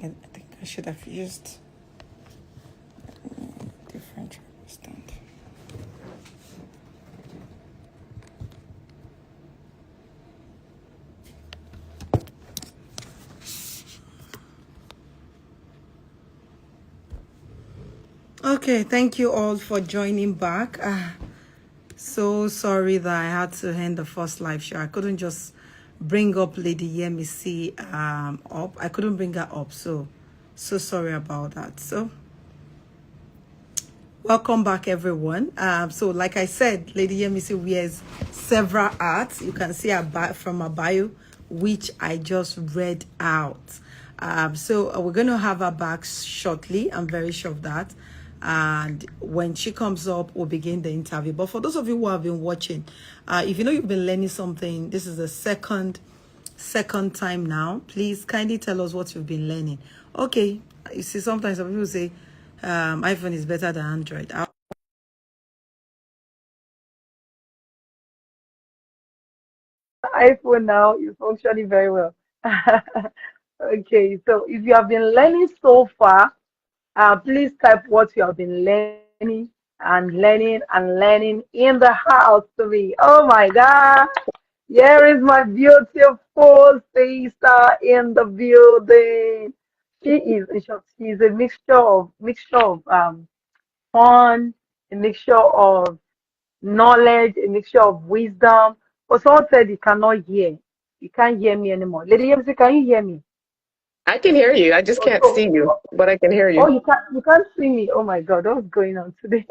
I think I should have used different tripod stand. Okay, thank you all for joining back. So sorry that I had to end the first live show. I couldn't just bring up Lady Yemisi up. I couldn't bring her up, so sorry about that. So welcome back, everyone. So like I said, Lady Yemisi wears several hats. You can see from her bio, which I just read out. So we're going to have her back shortly. I'm very sure of that. And when she comes up, we'll begin the interview. But for those of you who have been watching, if you know you've been learning something, this is the second time now. Please kindly tell us what you've been learning. Okay, you see, sometimes some people say iPhone is better than Android. iPhone now is functioning very well. Okay, so if you have been learning so far, please type what you have been learning in the house to me. Oh my God. Here is my beautiful sister in the building. She is in short, she is a mixture of fun, a mixture of knowledge, a mixture of wisdom. But someone said you cannot hear. You can't hear me anymore. Lady Yemisi, can you hear me? I can hear you. I just Oh, can't see you, but I can hear you. you can't see me. Oh my God, what's going on today?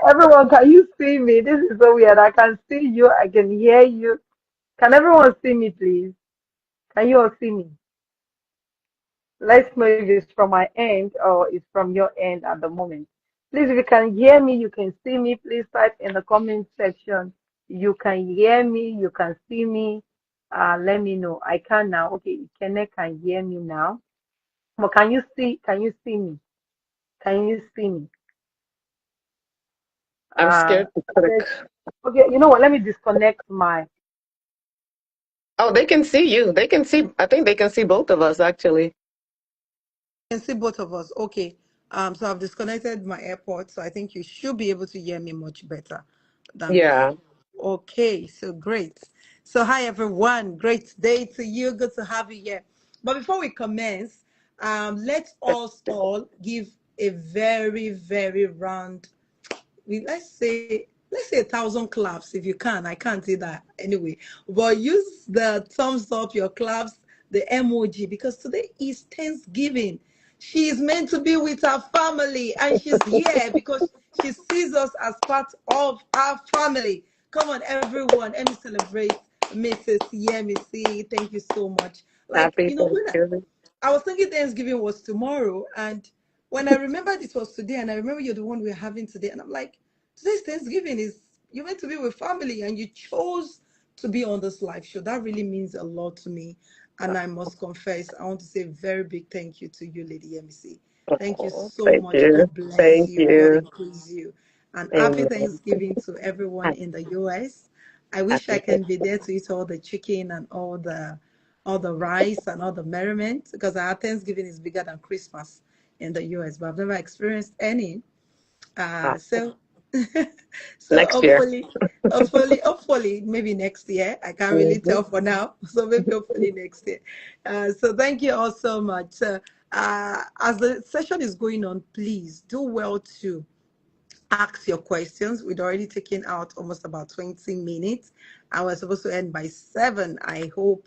Everyone, can you see me? This is so weird. I can see you, I can hear you. Can everyone see me, please? Can you all see me? Let's know if it's from my end or it's from your end at the moment. Please, if you can hear me, you can see me, please type in the comment section. You can hear me, you can see me. Let me know. I can now. Okay, Kenneth can hear me now. But can you see me? Can you see me? I'm Uh, scared to click. said- okay, you know what? Let me disconnect my. Oh, they can see you. They can see, I think they can see both of us actually. Can see both of us. Okay. So I've disconnected my AirPods, so I think you should be able to hear me much better than Yeah. before. Okay, so great. So hi everyone, great day to you. Good to have you here. But before we commence, let's all give a very, very round let's say 1,000 claps if you can. I can't say that anyway, but use the thumbs up, your claps, the emoji, because today is Thanksgiving. She is meant to be with her family, and she's here because she sees us as part of our family. Come on, everyone, let me celebrate Mrs. Yemisi. Thank you so much. Like, Happy when Thanksgiving. I was thinking Thanksgiving was tomorrow, and when I remembered it was today, and I remember you're the one we're having today, and I'm like, today's Thanksgiving is you meant to be with family, and you chose to be on this live show. That really means a lot to me, and I must confess, I want to say a very big thank you to you, Lady MC. Thank you Oh, so thank much. you. God bless Thank you. God you. increase you, and happy Amen. Thanksgiving to everyone in the US. I wish I Happy can be there to eat all the chicken and all the rice and all the merriment, because our Thanksgiving is bigger than Christmas in the US, but I've never experienced any. Thanksgiving. So so Next year. hopefully maybe next year. I can't really Hmm. tell for now. So maybe hopefully next year. So thank you all so much. As the session is going on, please do well to ask your questions. We'd already taken out almost about 20 minutes. I was supposed to end by 7. I hope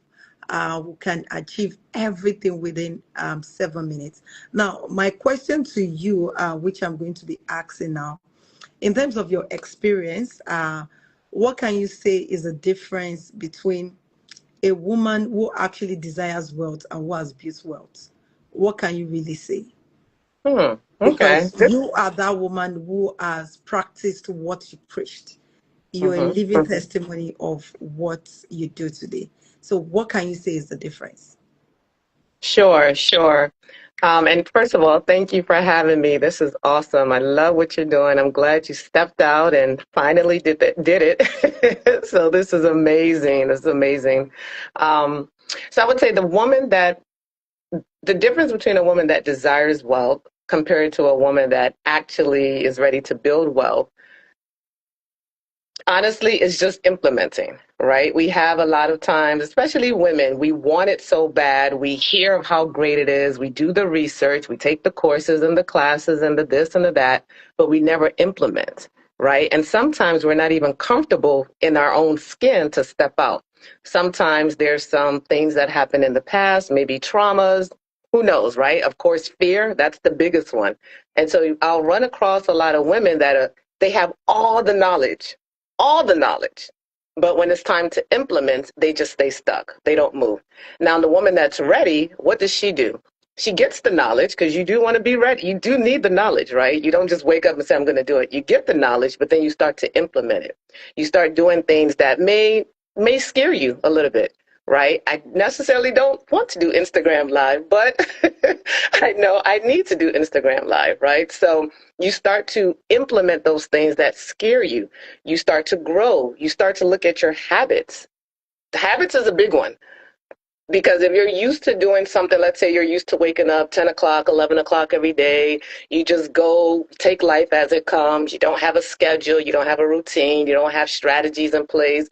we can achieve everything within 7 minutes. Now, my question to you, which I'm going to be asking now, in terms of your experience, what can you say is the difference between a woman who actually desires wealth and who has built wealth? What can you really say? Okay. Because you are that woman who has practiced what you preached. You're a Mm-hmm. living testimony of what you do today. So, what can you say is the difference? Sure, sure. And first of all, thank you for having me. This is awesome. I love what you're doing. I'm glad you stepped out and finally did it. So this is amazing. This is amazing. So I would say the woman that the difference between a woman that desires wealth compared to a woman that actually is ready to build wealth, honestly, it's just implementing, right? We have a lot of times, especially women, we want it so bad. We hear of how great it is. We do the research, we take the courses and the classes and the this and the that, but we never implement, right? And sometimes we're not even comfortable in our own skin to step out. Sometimes there's some things that happen in the past, maybe traumas. Who knows, right? Of course, fear, that's the biggest one. And so I'll run across a lot of women that they have all the knowledge. But when it's time to implement, they just stay stuck. They don't move. Now, the woman that's ready, what does she do? She gets the knowledge because you do want to be ready. You do need the knowledge, right? You don't just wake up and say, I'm going to do it. You get the knowledge, but then you start to implement it. You start doing things that may scare you a little bit, right? I necessarily don't want to do Instagram Live, but I know I need to do Instagram Live, right? So you start to implement those things that scare you. You start to grow. You start to look at your habits. Habits is a big one because if you're used to doing something, let's say you're used to waking up 10 o'clock, 11 o'clock every day, you just go take life as it comes. You don't have a schedule. You don't have a routine. You don't have strategies in place.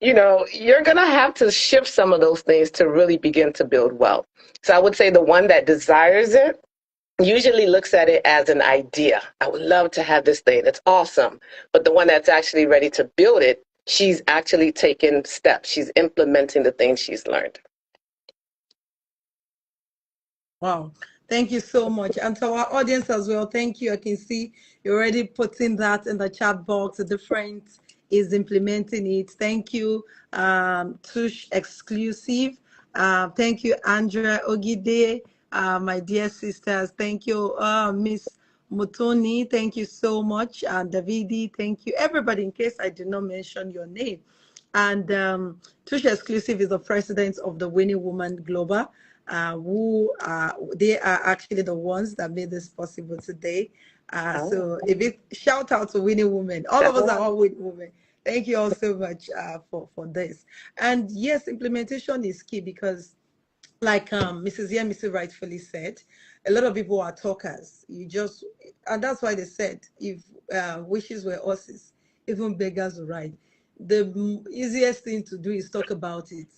You're going to have to shift some of those things to really begin to build wealth. So I would say the one that desires it usually looks at it as an idea. I would love to have this thing. It's awesome. But the one that's actually ready to build it, she's actually taking steps. She's implementing the things she's learned. Wow. Thank you so much. And to our audience as well, thank you. I can see you're already putting that in the chat box. The different is implementing it. Thank you, Tush Exclusive. Thank you, Andrea Ogide, my dear sisters. Thank you, Miss Mutoni. Thank you so much. And Davidi, thank you. Everybody, in case I did not mention your name. And Tush Exclusive is the president of the Winning Woman Global, who they are actually the ones that made this possible today. So a big shout out to Winning Women. All of us are all Winning Women. Thank you all so much for this. And yes, implementation is key because like Mrs. Yemisi rightfully said, a lot of people are talkers. And that's why they said, if wishes were horses, even beggars would ride. The easiest thing to do is talk about it,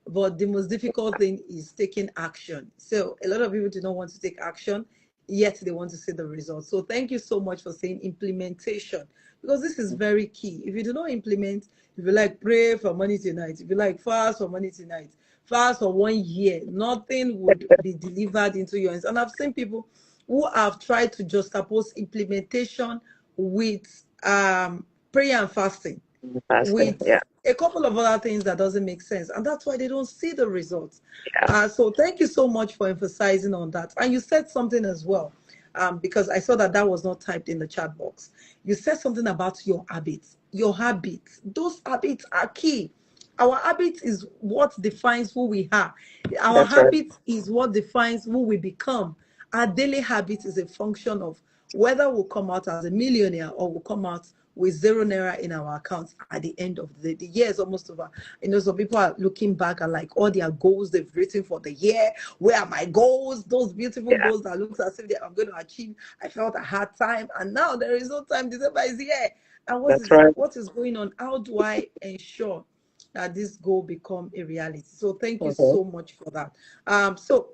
but the most difficult thing is taking action. So a lot of people do not want to take action, yet they want to see the results. So thank you so much for saying implementation, because this is very key. If you do not implement, if you like pray for money tonight, if you like fast for money tonight, fast for 1 year, nothing would be delivered into your hands. And I've seen people who have tried to juxtapose implementation with prayer and fasting, Fasting. with Yeah. a couple of other things that doesn't make sense, and that's why they don't see the results. Yeah. So thank you so much for emphasizing on that. And you said something as well, because I saw that that was not typed in the chat box. You said something about your habits. Your habits, those habits are key. Our habit is what defines who we are. Our That's right. habit is what defines who we become. Our daily habit is a function of whether we'll come out as a millionaire or we'll come out with 0 naira in our accounts at the end of the day. The year is almost over. Some people are looking back at like all their goals they've written for the year. Where are my goals? Those beautiful Yeah. goals that looks as if I'm going to achieve. I felt I had time, and now there is no time. December is here. And That's right. what is going on? How do I ensure that this goal become a reality? So thank you Mm-hmm. so much for that. So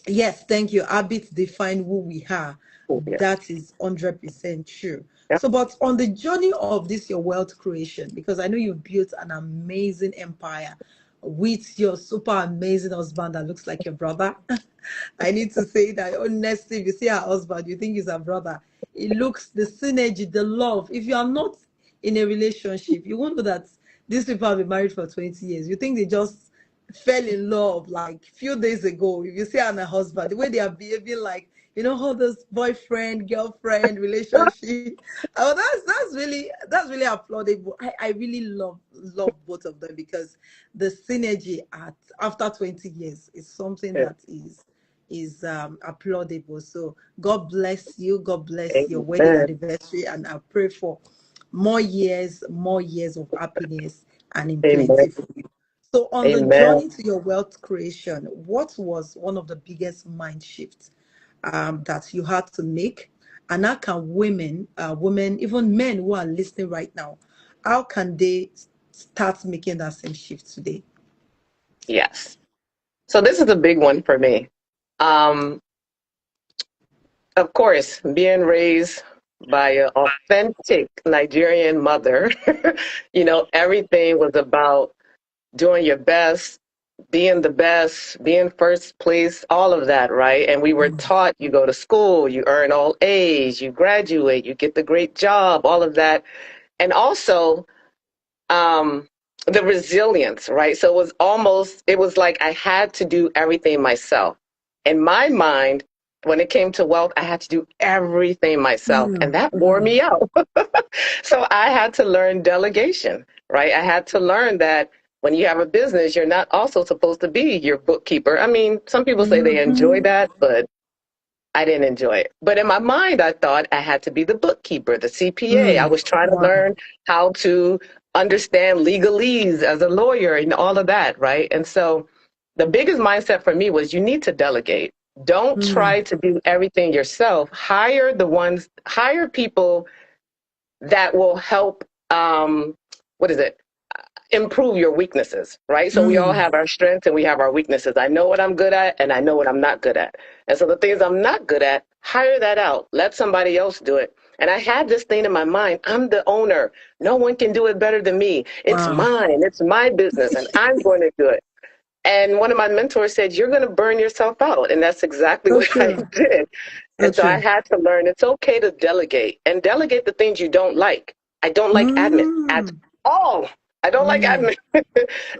yes, thank you. Habits define who we are. Yeah. That is 100% true. Yeah. So, but on the journey of this, your wealth creation, because I know you've built an amazing empire with your super amazing husband that looks like your brother. I need to say that honestly, if you see her husband, you think he's a brother. It looks the synergy, the love. If you are not in a relationship, you won't know that these people have been married for 20 years. You think they just fell in love like few days ago. If you see her and her husband, the way they are behaving, like all those boyfriend girlfriend relationship. Oh, that's really applaudable. I really love both of them, because the synergy at after 20 years is something Yeah. that is applaudable. So God bless you. God bless your wedding Amen. anniversary, and I pray for more years of happiness and in plenty Amen. for you. So on the Amen. journey to your wealth creation, what was one of the biggest mind shifts that you had to make? And how can women, even men who are listening right now, how can they start making that same shift today? Yes. So this is a big one for me. Um, of course, being raised by an authentic Nigerian mother, everything was about doing your best, being the best, being first place, all of that, right? And we were Mm, taught you go to school, you earn all A's, you graduate, you get the great job, all of that. And also, um, the resilience, right? So it was like I had to do everything myself. In my mind, when it came to wealth, I had to do everything myself, and mm, that wore mm, me out. So I had to learn delegation, right? I had to learn that when you have a business, you're not also supposed to be your bookkeeper. I mean, some people say they enjoy mhm, that, but I didn't enjoy it. But in my mind, I thought I had to be the bookkeeper, the CPA. I mm. was trying to Wow. learn how to understand legalese as a lawyer and all of that, right? And so the biggest mindset for me was you need to delegate. Don't Mm, try to do everything yourself. Hire people that will help, what is it? Improve your weaknesses, right? So we all mm, have our strengths and we have our weaknesses. I know what I'm good at and I know what I'm not good at. And so the things I'm not good at, hire that out. Let somebody else do it. And I had this thing in my mind, I'm the owner. No one can do it better than me. It's wow. mine. It's my business and I'm going to do it. And one of my mentors said, you're going to burn yourself out. And that's exactly So what I true. did. So And so I true. had to learn it's okay to delegate and delegate the things you don't like. I don't like admin at Mm, all. I don't like mm, admin.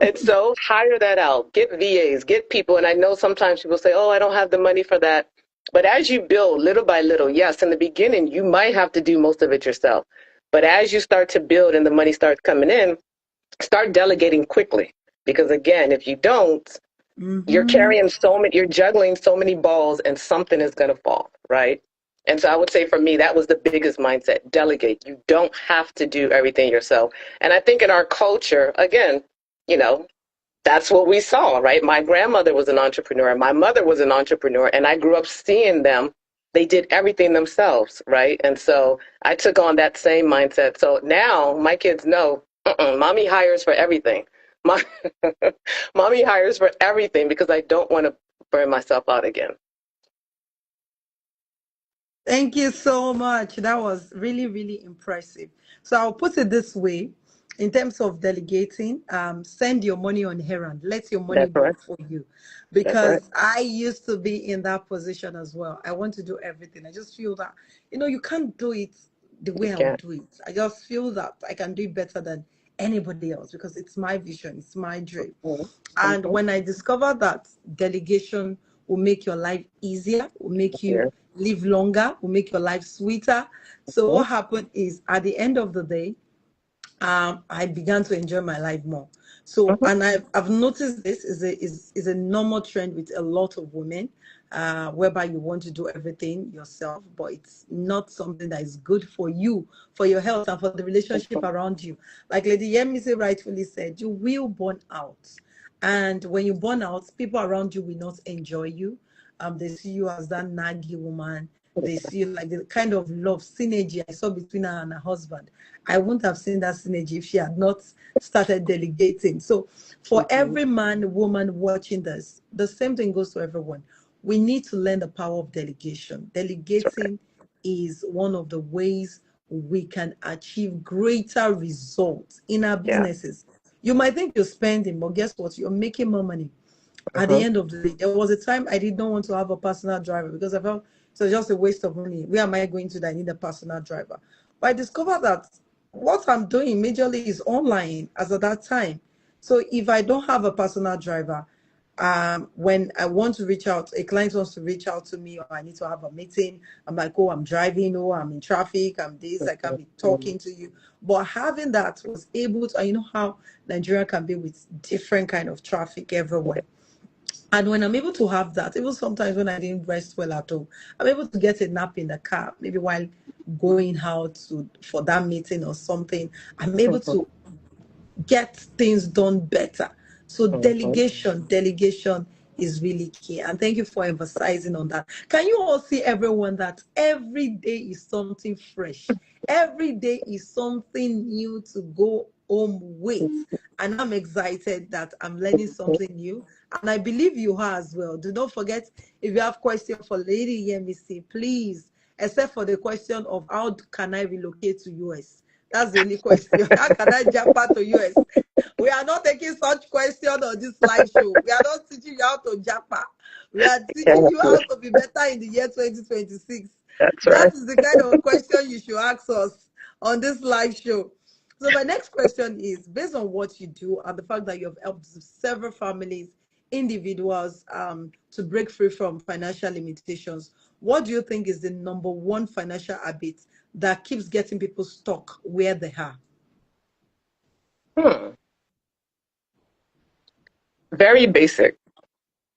And so hire that out. Get VAs, get people. And I know sometimes people say, oh, I don't have the money for that. But as you build little by little, yes, in the beginning, you might have to do most of it yourself. But as you start to build and the money starts coming in, start delegating quickly. Because again, if you don't, mhm. you're juggling so many balls and something is going to fall, right? And so I would say for me, that was the biggest mindset: delegate. You don't have to do everything yourself. And I think in our culture, again, you know, that's what we saw, right? My grandmother was an entrepreneur. My mother was an entrepreneur. And I grew up seeing them. They did everything themselves, right? And so I took on that same mindset. So now my kids know, mommy hires for everything. My, mommy hires for everything because I don't want to burn myself out again. Thank you so much. That was really, really impressive. So I'll put it this way, in terms of delegating, send your money on errand. Let your money That's right. work for you. That's right. Because I used to be in that position as well. I want to do everything. I just feel that, you can't do it the You way I would can. do it. I just feel that I can do it better than anybody else because it's my vision, it's my dream. Mm-hmm. And Mm-hmm. when I discovered that delegation will make your life easier, will make you Yeah. live longer, will make your life sweeter. So Mm-hmm. what happened is at the end of the day, I began to enjoy my life more. So, Mm-hmm. and I've noticed this is a normal trend with a lot of women, whereby you want to do everything yourself, but it's not something that is good for you, for your health, and for the relationship around you. Like Lady Yemise rightfully said, you will burn out. And when you burn out, people around you will not enjoy you. They see you as that naggy woman. They see you like the kind of love synergy I saw between her and her husband. I wouldn't have seen that synergy if she had not started delegating. So, for Mm-hmm. every man, woman watching this, the same thing goes to everyone. We need to learn the power of delegation. That's right. Delegating is one of the ways we can achieve greater results in our Yeah. businesses. You might think you're spending, but guess what? You're making more money at the Mm-hmm. end of the day. There was a time I did not want to have a personal driver because I felt it was just a waste of money. Where am I going to that I need a personal driver? But I discovered that what I'm doing majorly is online as at that time. So if I don't have a personal driver, when I want to reach out, a client wants to reach out to me, or I need to have a meeting, I'm like, oh, I'm driving, oh, I'm in traffic, I'm this, I can't be Mm-hmm. talking to you. But having that was able to, and you know how Nigeria can be with different kind of traffic everywhere. And when I'm able to have that, even sometimes when I didn't rest well at all, I'm able to get a nap in the car, maybe while going out to for that meeting or something. I'm able to get things done better. So Mhm. delegation is really key. And thank you for emphasizing on that. Can you all see everyone that every day is something fresh? Every day is something new to go home with. And I'm excited that I'm learning something new. And I believe you are as well. Do not forget, if you have question for Lady Yemisi, please, except for the question of how can I relocate to US? That's the only question. How can I jump out to US? We are not taking such question on this live show. We are not teaching you how to japa. We are teaching Yeah, you how to be better in the year 2026. that's That right. is the kind of question you should ask us on this live show. So my next question is, based on what you do and the fact that you have helped several families, individuals, to break free from financial limitations, what do you think is the number one financial habit that keeps getting people stuck where they are? Hmm. Very basic.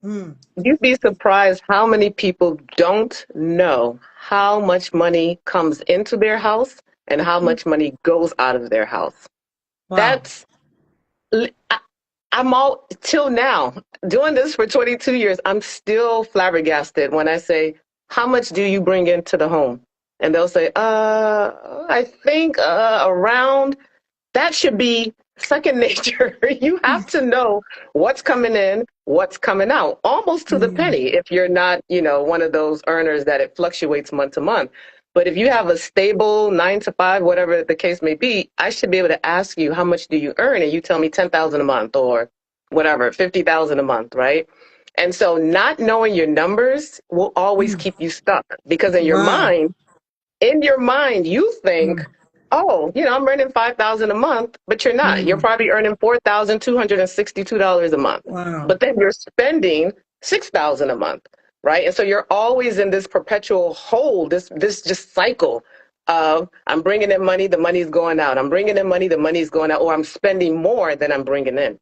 Hmm. You'd be surprised how many people don't know how much money comes into their house and how much money goes out of their house. Wow. That's I, I'm all till now doing this for 22 years. I'm still flabbergasted when I say, "How much do you bring into the home?" And they'll say, I think around." That should be second nature. You have to know what's coming in, what's coming out, almost to the Mm. penny if you're not, one of those earners that it fluctuates month to month. But if you have a stable 9 to 5, whatever the case may be, I should be able to ask you how much do you earn, and you tell me 10,000 a month or whatever, 50,000 a month, right? And so not knowing your numbers will always Mm. keep you stuck because Wow. in your mind, you Mm. think, oh, I'm earning 5,000 a month, but you're not. You're Mm. probably earning $4,262 a month, Wow. but then you're spending 6,000 a month, right? And so you're always in this perpetual hole, this just cycle of I'm bringing in money, the money's going out. I'm bringing in money, the money's going out, or I'm spending more than I'm bringing in.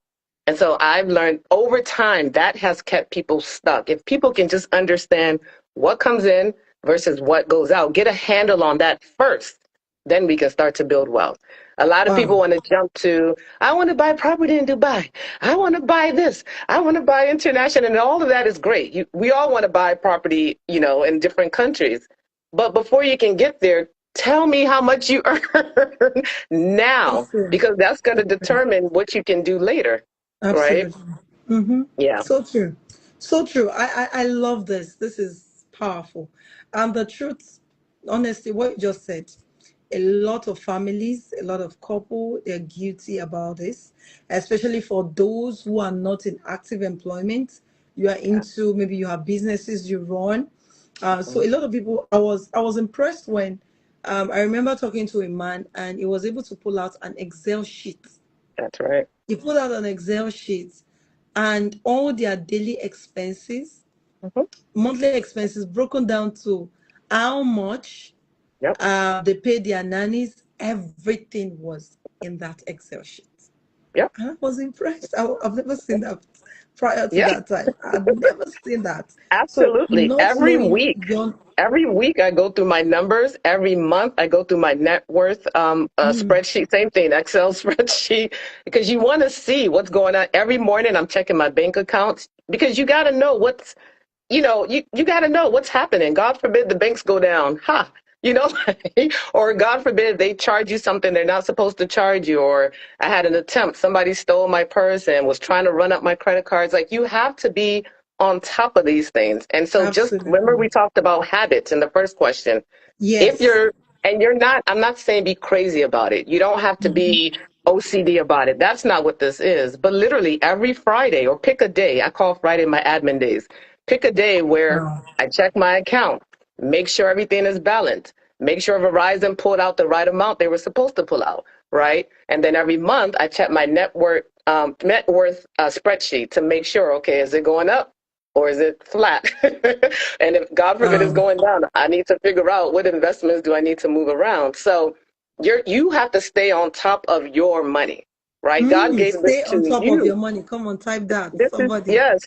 And so I've learned over time that has kept people stuck. If people can just understand what comes in versus what goes out, get a handle on that first, then we can start to build wealth. A lot of people Wow. want to jump to, I want to buy property in Dubai. I want to buy this. I want to buy international. And all of that is great. We all want to buy property, in different countries. But before you can get there, tell me how much you earn So now, true. because that's going to determine what you can do later, right? Absolutely. Mm-hmm. Yeah, So true. So true. I love this. This is powerful. And the truth, honestly, what you just said, a lot of families, a lot of couple, they're guilty about this, especially for those who are not in active employment. You are yeah. into, maybe you have businesses you run. So Mhm. a lot of people, I was impressed when I remember talking to a man and he was able to pull out an Excel sheet. That's right. He put out an Excel sheet and all their daily expenses, Hmm. monthly expenses broken down to how much Yep. they paid their nannies. Everything was in that Excel sheet. Yep. And I was impressed. I've never seen that prior to Yeah. that time. I've never seen that. So Absolutely. not knowing your Every week I go through my numbers. Every month I go through my net worth mm, spreadsheet. Same thing, Excel spreadsheet, because you want to see what's going on. Every morning I'm checking my bank accounts because you got to know you got to know what's happening. God forbid the banks go down. Ha. You know, or God forbid they charge you something they're not supposed to charge you. Or I had an attempt, somebody stole my purse and was trying to run up my credit cards. Like you have to be on top of these things. And so just remember absolutely. we talked about habits in the first question. If Yes. you're, and you're not, I'm not saying be crazy about it. You don't have to Mhm. be OCD about it. That's not what this is. But literally every Friday, or pick a day, I call Friday my admin days. Pick a day where Wow. I check my account, make sure everything is balanced, make sure Verizon pulled out the right amount they were supposed to pull out, right? And then every month I check my net worth spreadsheet to make sure, okay, is it going up? Or is it flat? And if God forbid it's Wow. going down, I need to figure out what investments do I need to move around. So you have to stay on top of your money, right? God gave this Stay on to top of your you. money. Come on, type that. This is Somebody. yes,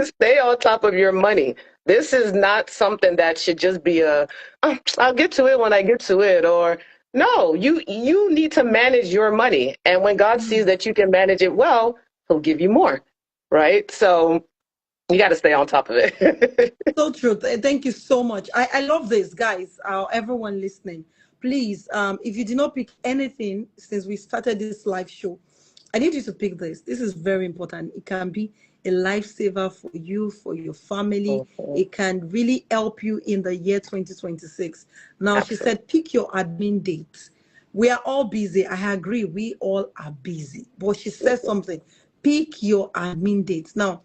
stay on top of your money. This is not something that should just be "Oh, I'll get to it when I get to it," or no, you need to manage your money. And when God sees Mm. that you can manage it well, he'll give you more, right? So you got to stay on top of it. So true. Thank you so much. I love this, guys. Everyone listening, please, if you did not pick anything since we started this live show, I need you to pick this. This is very important. It can be a lifesaver for you, for your family. Mhm. It can really help you in the year 2026. Now, she Absolutely. said, pick your admin date. We are all busy. I agree. We all are busy. But she says something. Pick your admin date. Now,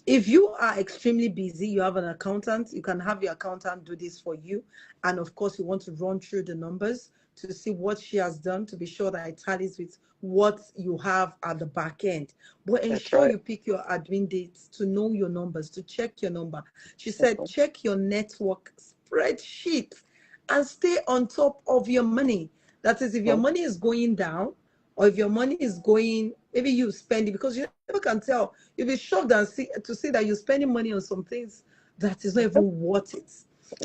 if you are extremely busy, you have an accountant, you can have your accountant do this for you. And of course, you want to run through the numbers to see what she has done to be sure that it tallies with what you have at the back end. But That's ensure right. you pick your admin dates to know your numbers, to check your number. She said, Mhm. check your network spreadsheet and stay on top of your money. That is, if your Mhm. money is going down, or if your money is going, maybe you spend it because you never can tell. You'll be shocked to see that you're spending money on some things that is not even worth it.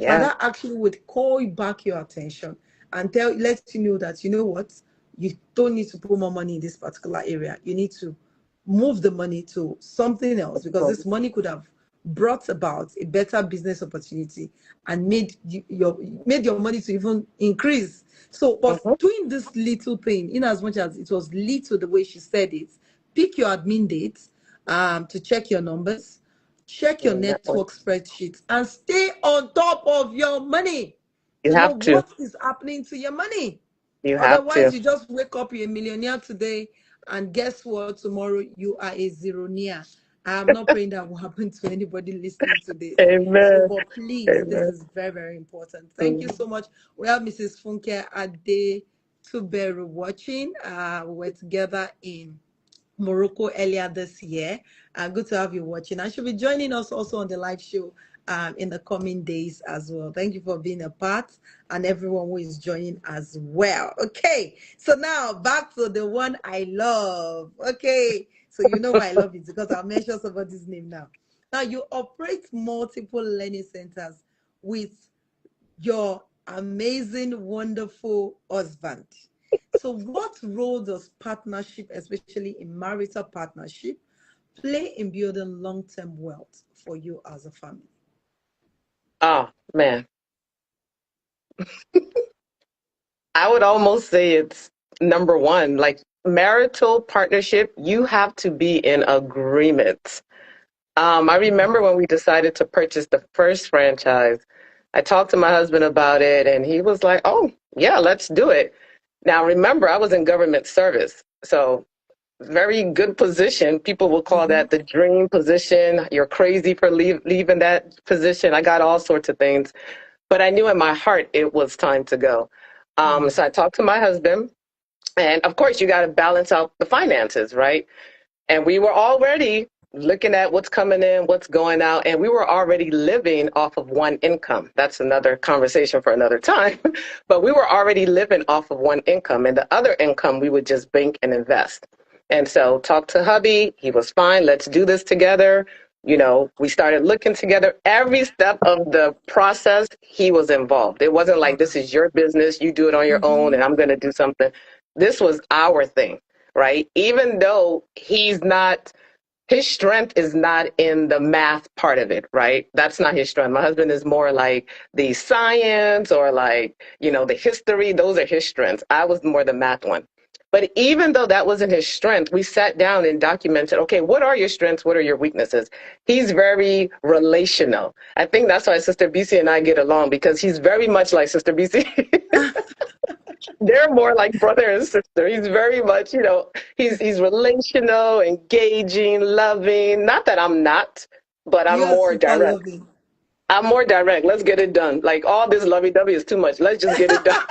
And Yeah. that actually would call back your attention and let you know that, you know what, you don't need to put more money in this particular area. You need to move the money to something else because this money could have brought about a better business opportunity and made your money to even increase. So, but Mhm. doing this little thing, in as much as it was little the way she said it, pick your admin dates to check your numbers, check your Your network. network spreadsheets, and stay on top of your money You to know have to. what is happening to your money. You have Otherwise, to. you just wake up, you're a millionaire today, and guess what? Tomorrow you are a zeronaire. I'm not praying that will happen to anybody listening to this. So, Amen. but please, this Amen. is very, very important. Thank you Mm. so much. We have Mrs. Funke Ade Tuberu watching. We were together in Morocco earlier this year. Good to have you watching. And she'll be joining us also on the live show in the coming days as well. Thank you for being a part and everyone who is joining as well. Okay, so now back to the one I love. Okay, so you know why I love it because I'll mention somebody's name now. Now, you operate multiple learning centers with your amazing, wonderful husband. So, what role does partnership, especially in marital partnership, play in building long term wealth for you as a family? Oh, man. I would almost say it's number one. Like marital partnership, you have to be in agreement. I remember when we decided to purchase the first franchise, I talked to my husband about it and he was like, oh, yeah, let's do it. Now, remember, I was in government service. So, very good position. People will call Mm-hmm. that the dream position. You're crazy for leaving that position. I got all sorts of things. But I knew in my heart it was time to go. So I talked to my husband. And of course, you got to balance out the finances, right? And we were already looking at what's coming in, what's going out, and we were already living off of one income. That's another conversation for another time. But we were already living off of one income, and the other income we would just bank and invest. And so, talk to hubby. He was fine. Let's do this together. We started looking together. Every step of the process, he was involved. It wasn't like this Wow. is your business, you do it on your own, Mm-hmm. and I'm going to do something. This was our thing, right? Even though his strength is not in the math part of it, right? That's not his strength. My husband is more like the science or like, the history. Those are his strengths. I was more the math one. But even though that wasn't his strength, we sat down and documented, okay, what are your strengths? What are your weaknesses? He's very relational. I think that's why Sister BC and I get along because he's very much like Sister BC. They're more like brother and sister. He's very much, he's relational, engaging, loving. Not that I'm not, but I'm You are more super direct. loving. I'm more direct. Let's get it done. Like all this lovey-dovey is too much. Let's just get it done.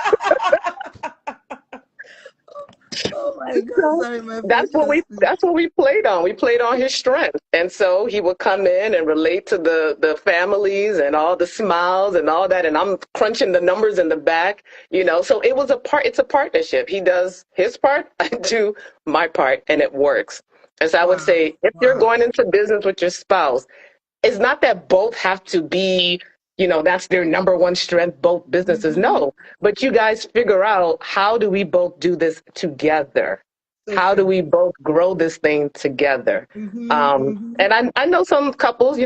Oh my God, So sorry, my that's what we precious. that's what we played on. We played on his strength. And so he would come in and relate to the families and all the smiles and all that. And I'm crunching the numbers in the back. So it's a partnership. He does his part, I do my part, and it works. And so I would Wow, say if you're wow. going into business with your spouse, it's not that both have to be, that's their number one strength, both businesses. Mm-hmm. No, but you guys figure out how do we both do this together? So How do true. we both grow this thing together? Mm-hmm, mm-hmm, And I know some couples,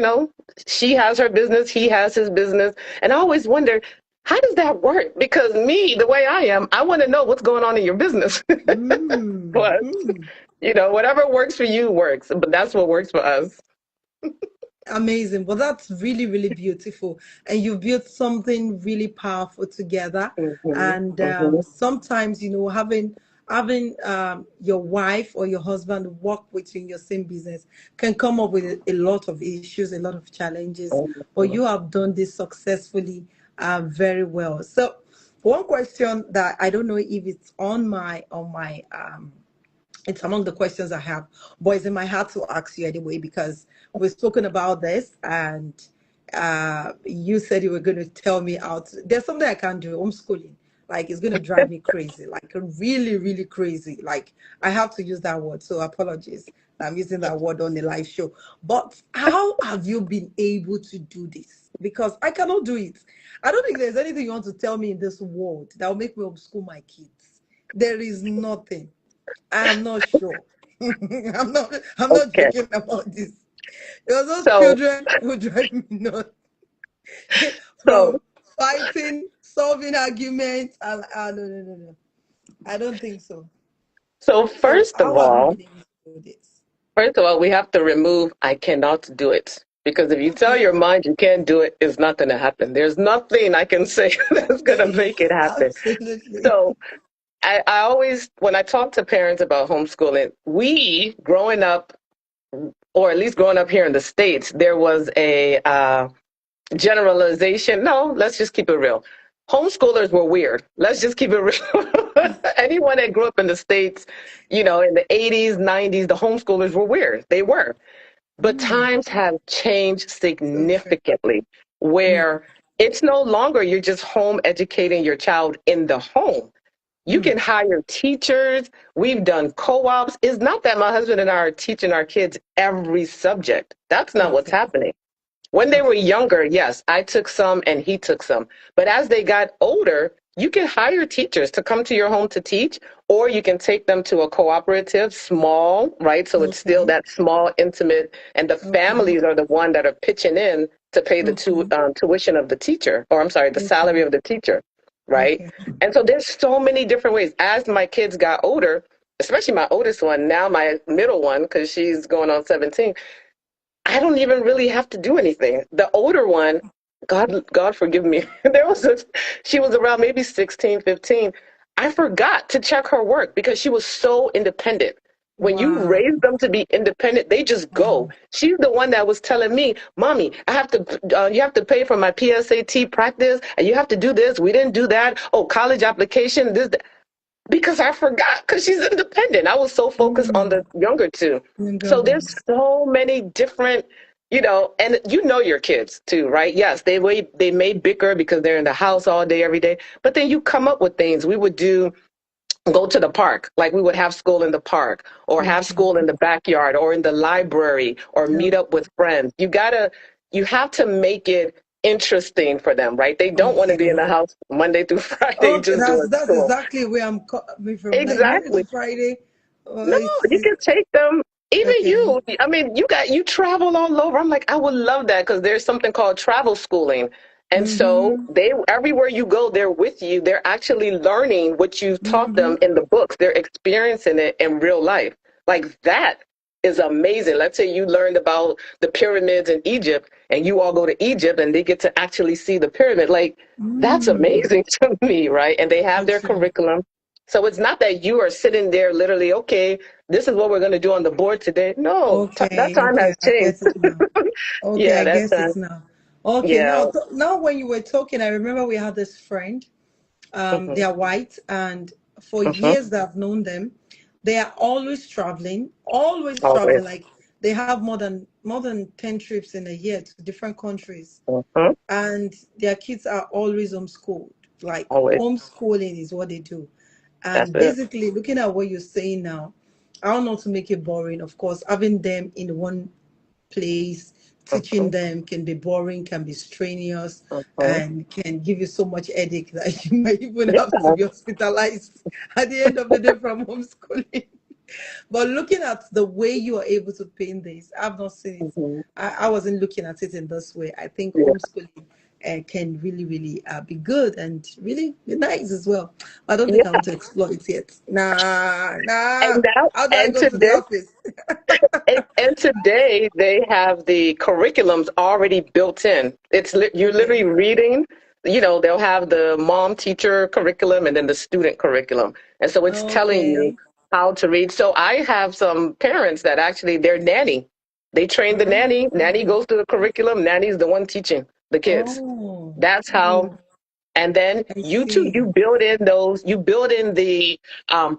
she has her business, he has his business. And I always wonder, how does that work? Because me, the way I am, I want to know what's going on in your business. But, mm-hmm. whatever works for you works, but that's what works for us. Amazing. Well, that's really, really beautiful. And you built something really powerful together. Hmm. And Hmm. sometimes, having your wife or your husband work with you in your same business can come up with a lot of issues, a lot of challenges. But you have done this successfully, very well. So, one question that I don't know if it's on my it's among the questions I have, but it's in my heart to ask you anyway because we've spoken about this and you said you were going to tell me out. There's something I can't do, homeschooling. Like it's going to drive me crazy, like really, really crazy. Like I have to use that word, so apologies. I'm using that word on the live show. But how have you been able to do this? Because I cannot do it. I don't think there's anything you want to tell me in this world that will make me homeschool my kids. There is nothing. I am not sure. I'm not Okay. joking about this. Because those So, children will drive me nuts so, from fighting, solving arguments, and no, no, no, no. I don't think so. so So first of how have you all, been able to do this? First of all, we have to remove I cannot do it. Because if you tell Okay. your mind you can't do it, it's not going to happen. There's nothing I can say that's going to make it happen. Absolutely. So I always, when I talk to parents about homeschooling, we growing up, or at least growing up here in the States, there was a generalization. No, let's just keep it real. Homeschoolers were weird. Let's just keep it real. Anyone that grew up in the States, in the 80s, 90s, the homeschoolers were weird. They were. But Mm, times have changed so true. significantly Mm, where it's no longer you're just home educating your child in the home. You mm. can hire teachers. We've done co ops. It's not that my husband and I are teaching our kids every subject. That's not what's Okay. happening. When they were Okay. younger, yes, I took some and he took some. But as they got older, you can hire teachers to come to your home to teach, or you can take them to a cooperative, small, right? So it's still Okay. that small, intimate, and the Okay. families are the one that are pitching in to pay the Okay. tuition of the teacher, or I'm sorry, the salary Okay. of the teacher, right? Okay. And so there's so many different ways. As my kids got older, especially my oldest one, now my middle one, because she's going on 17, I don't even really have to do anything. The older one, God forgive me. She was around maybe 16, 15. I forgot to check her work because she was so independent. When you Wow. raise them to be independent, they just go. Wow. She's the one that was telling me, "Mommy, you have to pay for my PSAT practice, and you have to do this. We didn't do that. Oh, college application, this, that." Because I forgot because she's independent. I was so focused on Mm. the younger two. Younger So there's ones. so many different, and your kids too, right? Yes, they may bicker because they're in the house all day, every day, but then you come up with things. We would go to the park, like we would have school in the park or have Okay. school in the backyard or in the library or meet Okay. up with friends. You have to make it interesting for them, right? They don't want to be in Okay. the house Monday through Friday Okay. just That's doing that's school. exactly where I'm coming from. Like Monday Exactly. to Friday. No, It's you can take them. Even okay. you, I mean, you travel all over. I'm like, I would love that because there's something called travel schooling. And so Mm-hmm. they everywhere you go, they're with you. They're actually learning what you've taught Mm-hmm. them in the books. They're experiencing it in real life. Like that is amazing. Let's say you learned about the pyramids in Egypt and you all go to Egypt and they get to actually see the pyramid. Like that's Mm. amazing to me, right? And they have So their true. curriculum. So it's not that you are sitting there literally, okay, this is what we're going to do on the board today. No, that Okay. time Okay. has I changed. get it now. Okay. Yeah, I that guess time. it's now. Okay. Yeah. Now when you were talking, I remember we had this friend. They Hmm. are white, and for Hmm. years that I've known them, they are always traveling. Always. Like they have more than 10 trips in a year to different countries, Hmm. and their kids are always homeschooled. Like Always. homeschooling is what they do. That's And it. basically, looking at what you're saying now, I don't know to make it boring. Of course, having them in one place, teaching Hmm. them can be boring, can be strenuous, Hmm. and can give you so much headache that you might even have to Yeah. be hospitalized at the end of the day from homeschooling. But looking at the way you are able to paint this, I've not seen it. Mhm. I wasn't looking at it in this way. I think Yeah. homeschooling can really, really be good and really be nice as well. I don't think I Yeah. want to explore it yet. Nah, nah. And now, How do I and go to the today, office? and today they have the curriculums already built in. You're Okay. literally reading. They'll have the mom teacher curriculum and then the student curriculum, and so it's telling you Okay. how to read. So I have some parents that actually they're nanny. They train the nanny. Nanny Oh. goes through the curriculum. Nanny's the one teaching the kids. Oh. That's how. Oh. And then I you too, see. you build in the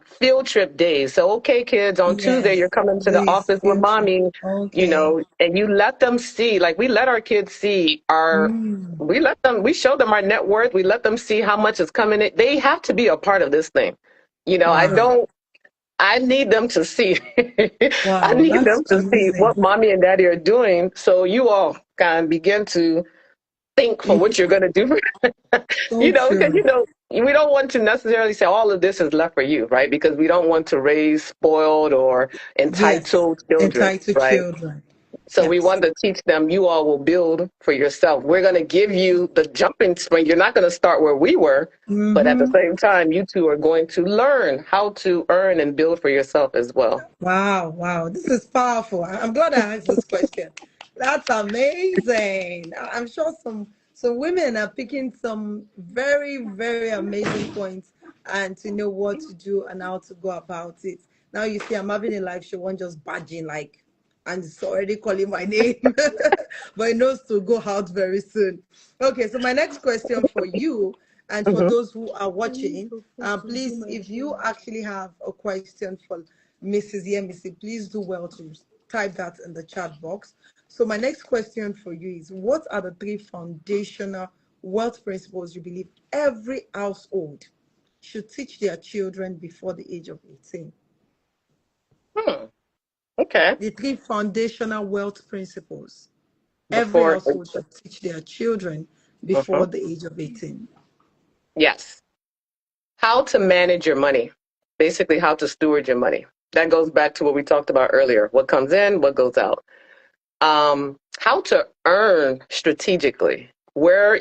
field trip days. So, okay, kids, on Tuesday, Yes. you're coming to the This office with field trip. mommy, Okay. and you let them see, like we let our kids see Mm. we show them our net worth. We let them see how much is coming in. They have to be a part of this thing. Wow. I need them to see, I Wow. need That's them to see amazing. what mommy and daddy are doing. So you all can begin to think for what you're going to do. So Because true. we don't want to necessarily say all of this is left for you, right? Because we don't want to raise spoiled or Yes. entitled children, Entitled right? children. So we Yes. want to teach them you all will build for yourself. We're going to give you the jumping spring. You're not going to start where we were, but at the Mm-hmm. same time, you two are going to learn how to earn and build for yourself as well. Wow, wow. This is powerful. I'm glad I asked this question. That's amazing. I'm sure some women are picking some very, very amazing points and to know what to do and how to go about it. Now you see I'm having a live show, one just badging like and it's already calling my name. But it knows to go out very soon. Okay, so my next question for you and for Hmm. those who are watching, please, if you actually have a question for Mrs. Yemisi, please do well to type that in the chat box. So my next question for you is, what are the three foundational wealth principles you believe every household should teach their children before the age of 18? Hmm. Okay. The three foundational wealth principles every Before, household should teach their children before mhm. the age of 18. Yes. How to manage your money, basically how to steward your money. That goes back to what we talked about earlier. What comes in, what goes out. How to earn strategically. Where,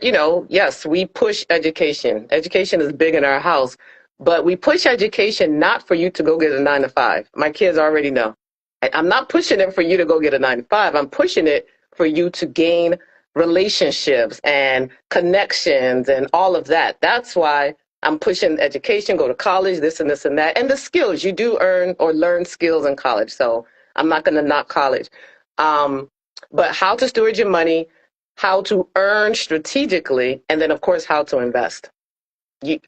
yes, we push education. Education is big in our house, but we push education not for you to go get a 9 to 5. My kids already know. I'm not pushing it for you to go get a 9 to 5. I'm pushing it for you to gain relationships and connections and all of that. That's why I'm pushing education, go to college, this and this and that. And the skills, you do earn or learn skills in college. So I'm not going to knock college. Um, but how to steward your money, how to earn strategically, and then, of course, how to invest. You,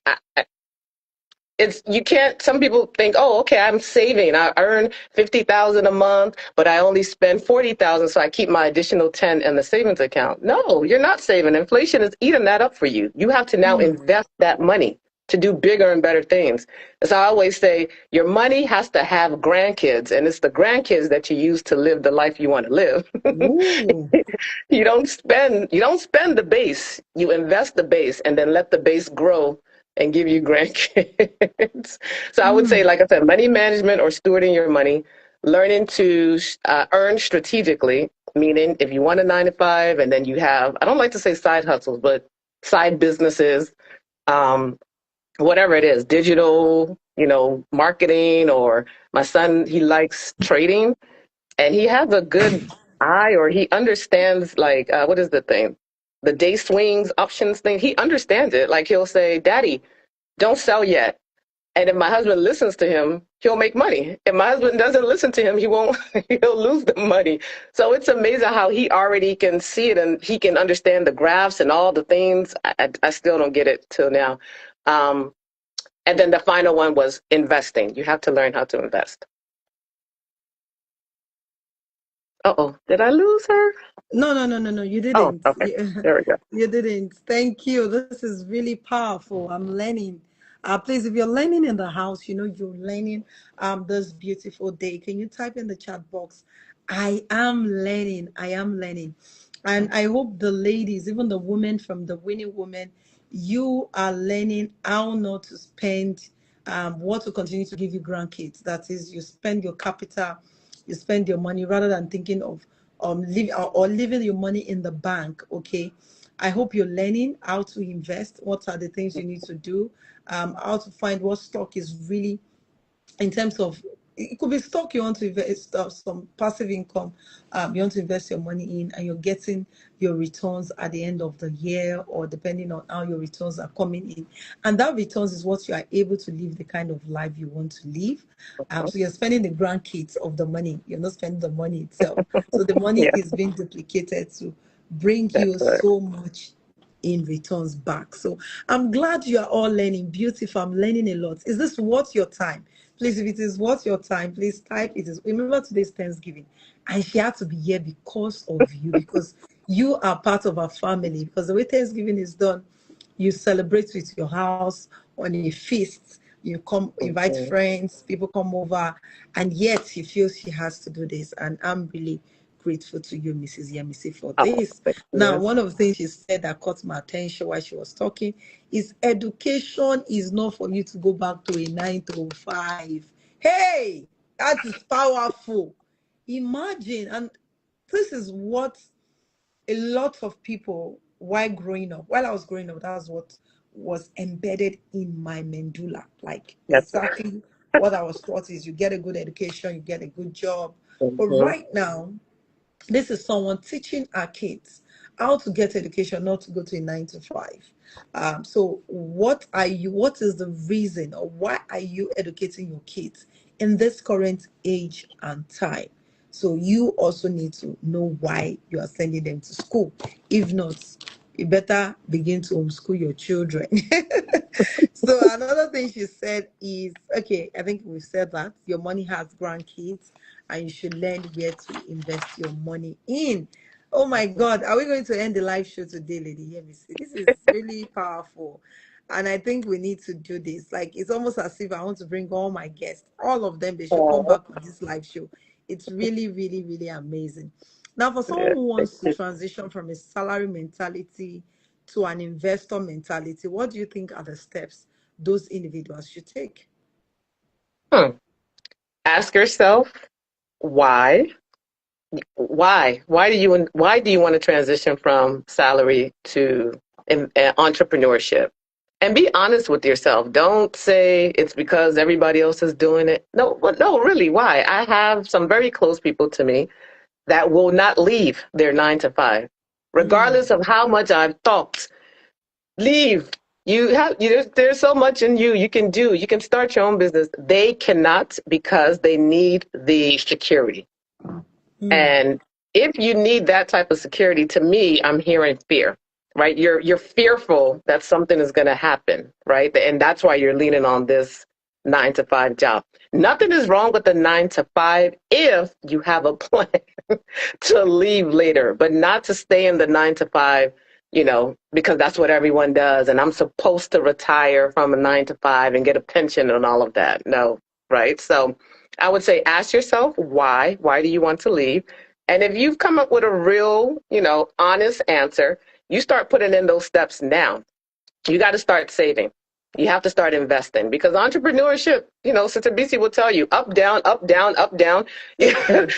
you can't. Some people think, oh, okay, I'm saving. I earn 50,000 a month, but I only spend 40,000, so I keep my additional 10 in the savings account. No, you're not saving. Inflation is eating that up for you. You have to now Mm, invest that money to do bigger and better things. As I always say, your money has to have grandkids, and it's the grandkids that you use to live the life you want to live. ooh, You don't spend the base. You invest the base and then let the base grow and give you grandkids. So I would say, mm, like I said, money management or stewarding your money, learning to earn strategically, meaning if you want a 9 to 5 and then you have, I don't like to say side hustles, but side businesses, um, whatever it is, digital, marketing, or my son, he likes trading and he has a good eye, or he understands, like, what is the thing? The day swings options thing. He understands it. Like he'll say, Daddy, don't sell yet. And if my husband listens to him, he'll make money. If my husband doesn't listen to him, he won't, he'll lose the money. So it's amazing how he already can see it and he can understand the graphs and all the things. I still don't get it till now. Um, and then the final one was investing. You have to learn how to invest. Uh-oh, did I lose her? no, no, no, no, no, you Oh, didn't. okay. There we go. You didn't. Thank you. This is really powerful. I'm learning. Please, if you're learning in the house, you're learning this beautiful day. Can you type in the chat box? I am learning. I am learning. And I hope the ladies, even the women from the winning woman, you are learning how not to spend what will continue to give you grandkids. That is, you spend your capital, you spend your money rather than thinking of leaving your money in the bank. Okay. I hope you're learning how to invest. What are the things you need to do? How to find what stock is really, in terms of, it could be stock you want to invest, some passive income, you want to invest your money in, and you're getting your returns at the end of the year, or depending on how your returns are coming in, and that returns is what you are able to live the kind of life you want to live. So you're spending the grandkids of the money, you're not spending the money itself. So the money Yeah, is being duplicated to bring you that's right. so much in returns back. So I'm glad you are all learning. Beautiful. I'm learning a lot. Is this worth your time? Please, if it is worth your time, please type it is. Remember, today's Thanksgiving, and she had to be here because of you, because you are part of our family. Because the way Thanksgiving is done, you celebrate with your house on a feast. You come, invite Mhm. friends, people come over, and yet she feels she has to do this. And I'm really grateful to you, Mrs. Yemisi, for Oh, this. thank Now, you. one of the things she said that caught my attention while she was talking is education is not for you to go back to a 9 to 5. Hey, that is powerful. Imagine, and this is what a lot of people, while I was growing up, that's what was embedded in my medulla. Like That's exactly what I was taught is you get a good education, you get a good job. But mhm. right now, this is someone teaching our kids how to get education, not to go to a 9 to 5. So what is the reason, or why are you educating your kids in this current age and time? So you also need to know why you are sending them to school. If not, you better begin to homeschool your children. So another thing she said is, okay, I think we said that your money has grandkids and you should learn where to invest your money in. Oh my God, are we going to end the live show today, Lady? Hear me say, this is really powerful. And I think we need to do this. Like, it's almost as if I want to bring all my guests, all of them, they should come Oh, back on this live show. It's really, really, really amazing. Now, for someone yeah, who thank wants to you. transition from a salary mentality to an investor mentality, what do you think are the steps those individuals should take? Hmm. Ask yourself why. Why do you want to transition from salary to entrepreneurship? And be honest with yourself. Don't say it's because everybody else is doing it. No, but no, really, why? I have some very close people to me that will not leave their 9 to 5, regardless Mm, of how much I've talked. Leave. There's so much in you you can do. You can start your own business. They cannot because they need the security. mm, And if you need that type of security, to me, I'm hearing fear, right? You're fearful that something is going to happen, right? And that's why you're leaning on this 9 to 5 job. Nothing is wrong with the 9 to 5 if you have a plan to leave later, but not to stay in the 9 to 5, because that's what everyone does. And I'm supposed to retire from a 9 to 5 and get a pension and all of that. No, right? So I would say ask yourself why. Why do you want to leave? And if you've come up with a real, honest answer, you start putting in those steps now. You got to start saving. You have to start investing because entrepreneurship, Sister BC will tell you up, down, up, down, up, down. mm.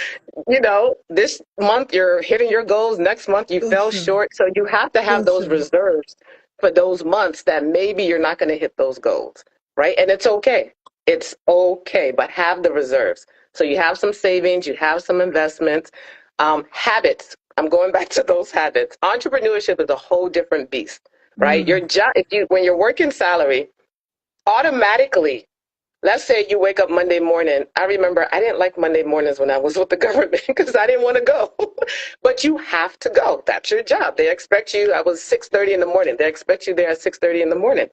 This month you're hitting your goals. Next month you So fell true. short. So you have to have So those true. reserves for those months that maybe you're not going to hit those goals, right? And it's okay. It's okay, but have the reserves. So you have some savings, you have some investments, habits. I'm going back to those habits. Entrepreneurship is a whole different beast, right? Your Mm, job, when you're working salary, automatically, let's say you wake up Monday morning. I remember I didn't like Monday mornings when I was with the government because I didn't want to go. But you have to go. That's your job. They expect you. I was 6:30 in the morning. They expect you there at 6:30 in the morning.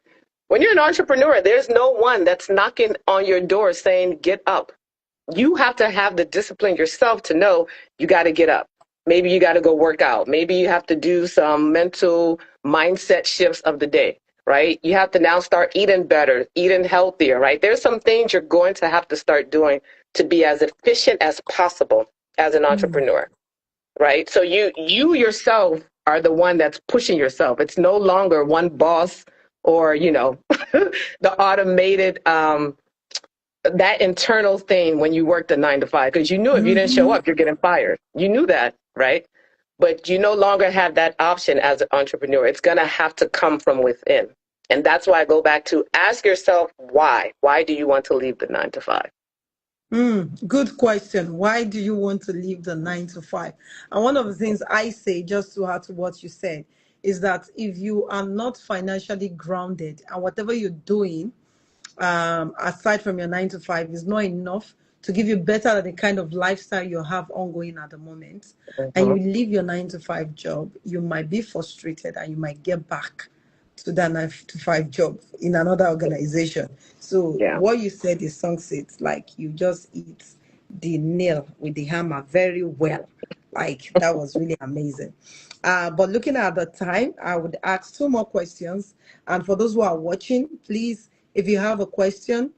When you're an entrepreneur, there's no one that's knocking on your door saying, get up. You have to have the discipline yourself to know you got to get up. Maybe you got to go work out. Maybe you have to do some mental mindset shifts of the day, right? You have to now start eating better, eating healthier, right? There's some things you're going to have to start doing to be as efficient as possible as an mm, entrepreneur, right? So you yourself are the one that's pushing yourself. It's no longer one boss or, the automated, that internal thing when you worked a 9 to 5, because you knew if you didn't show Mm-hmm. up, you're getting fired. You knew that, right? But you no longer have that option as an entrepreneur. It's going to have to come from within. And that's why I go back to ask yourself why. Why do you want to leave the 9 to 5? Good question. Why do you want to leave the 9 to 5? And one of the things I say, just to add to what you said, is that if you are not financially grounded and whatever you're doing, aside from your 9 to 5, is not enough to give you better than the kind of lifestyle you have ongoing at the moment, and you Mm-hmm. leave your 9 to 5 job, you might be frustrated and you might get back to that 9 to 5 job in another organization. So Yeah. what you said is sunset, like you just hit the nail with the hammer very well. Like that was really amazing. But looking at the time, I would ask two more questions. And for those who are watching, please, if you have a question,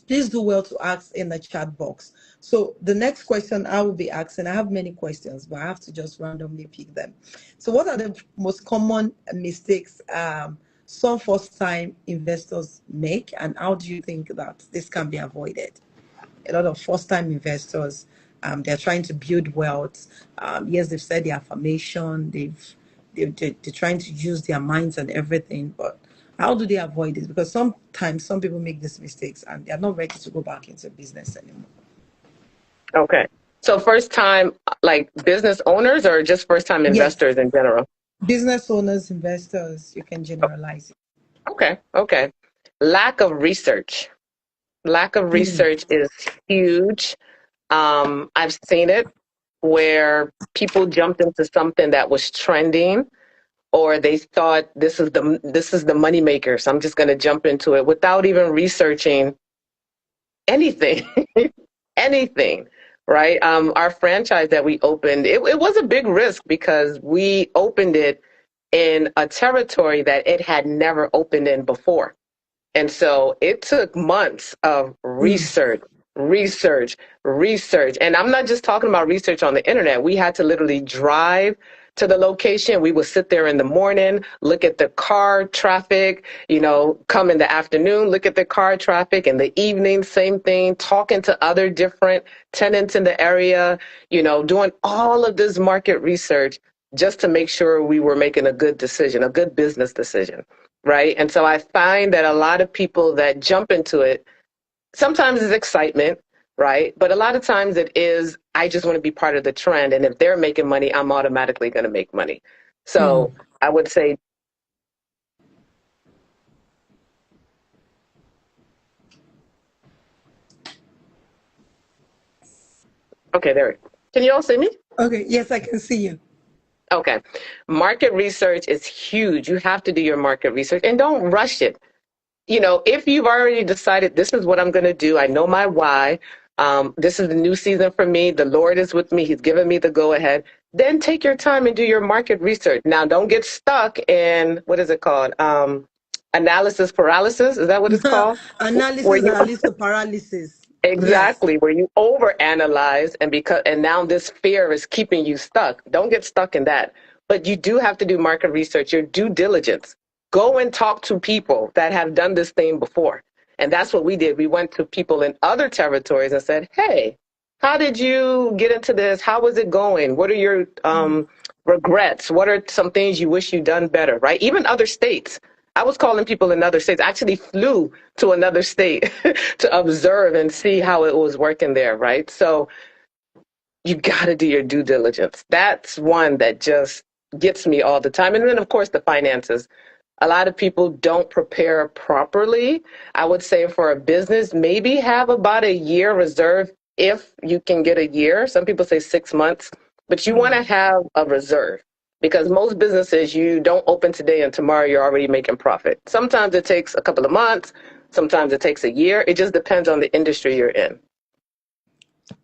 please do well to ask in the chat box. So the next question I will be asking, I have many questions, but I have to just randomly pick them. So what are the most common mistakes some first-time investors make, and how do you think that this can be avoided? A lot of first-time investors, they're trying to build wealth. Yes, they've said the affirmation, they're trying to use their minds and everything, but how do they avoid it? Because sometimes some people make these mistakes and they're not ready to go back into business anymore. Okay. So first time, like business owners or just first time Yes, investors in general? business owners, investors, you can generalize it. Okay. Okay. Lack of research. Lack of Mm, research is huge. I've seen it where people jumped into something that was trending, or they thought this is the money maker, so I'm just going to jump into it without even researching anything. Anything, right? Our franchise that we opened, it was a big risk because we opened it in a territory that it had never opened in before. And so it took months of mm, research, research. And I'm not just talking about research on the internet. We had to literally drive to the location. We would sit there in the morning, look at the car traffic, come in the afternoon, look at the car traffic, in the evening, same thing, talking to other different tenants in the area, doing all of this market research just to make sure we were making a good decision, a good business decision. Right. And so I find that a lot of people that jump into it, sometimes it's excitement, right? But a lot of times it is, I just want to be part of the trend. And if they're making money, I'm automatically going to make money. mm. So I would say, okay, there. Can you all see me? Okay, yes, I can see you. Okay. Market research is huge. You have to do your market research and don't rush it. If you've already decided this is what I'm going to do, I know my why. This is the new season for me. The Lord is with me. He's given me the go ahead. Then take your time and do your market research. Now, don't get stuck in what is it called? Analysis paralysis. Is that what it's called? Where Analysis you that leads to paralysis. Yes. exactly where you overanalyze and now this fear is keeping you stuck. Don't get stuck in that. But you do have to do market research, your due diligence. Go and talk to people that have done this thing before. And that's what we did. We went to people in other territories and said, "Hey, how did you get into this? How was it going? What are your regrets? What are some things you wish you'd done better?" Right? Even other states. I was calling people in other states. I actually flew to another state to observe and see how it was working there, right? So you got to do your due diligence. That's one that just gets me all the time. And then, of course, the finances. A lot of people don't prepare properly. I would say for a business, maybe have about a year reserve if you can get a year. Some people say 6 months, but you want to have a reserve because most businesses, you don't open today and tomorrow you're already making profit. Sometimes it takes a couple of months. Sometimes it takes a year. It just depends on the industry you're in.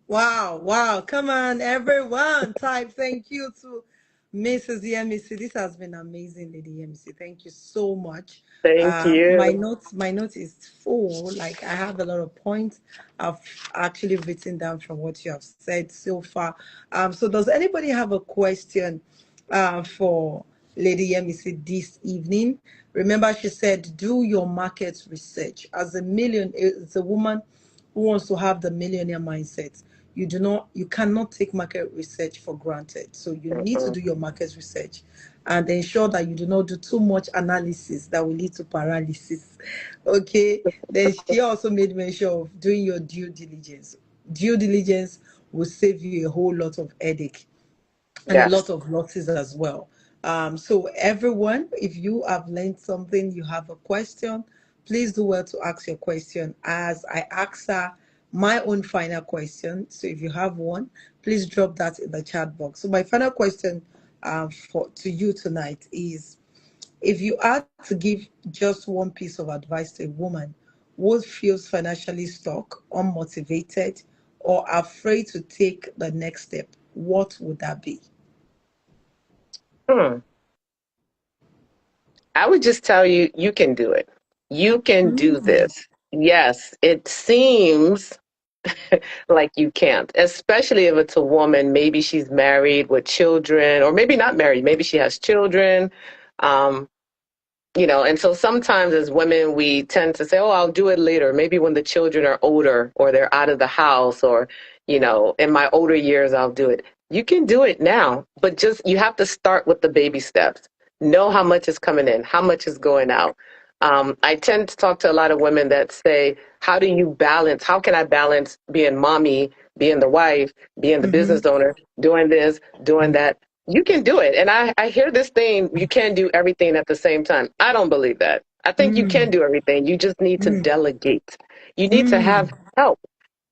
Wow, wow. Come on, everyone. Type thank you to Mrs. Yemisi. This has been amazing, Lady Yemisi. Thank you so much. Thank you. My notes is full. Like I have a lot of points I've actually written down from what you have said so far. So does anybody have a question for Lady Yemi said this evening. Remember, she said, do your market research. As a woman who wants to have the millionaire mindset, you cannot take market research for granted. So you need to Mm-mm. do your market research and ensure that you do not do too much analysis that will lead to paralysis. Okay. Then she also made mention of doing your due diligence. Due diligence will save you a whole lot of headache and a lot Yes. of losses as well. So, everyone, if you have learned something, you have a question, please do well to ask your question as I answer my own final question. So, if you have one, please drop that in the chat box. So, my final question for to you tonight is: if you had to give just one piece of advice to a woman who feels financially stuck, unmotivated, or afraid to take the next step, what would that be? Hmm. I would just tell you, you can do it. You can do Mm, this. Yes, it seems like you can't, especially if it's a woman. Maybe she's married with children, or maybe not married. Maybe she has children. Um, and so sometimes as women, we tend to say, oh, I'll do it later. Maybe when the children are older or they're out of the house or, in my older years, I'll do it. You can do it now, but just you have to start with the baby steps. Know how much is coming in, how much is going out. I tend to talk to a lot of women that say, how can I balance being mommy, being the wife, being the mm-hmm, business owner, doing this, doing that? You can do it. And I hear this thing, you can't do everything at the same time. I don't believe that. I think you can mm, do everything. You just need to mm, delegate. You need to mm. have help,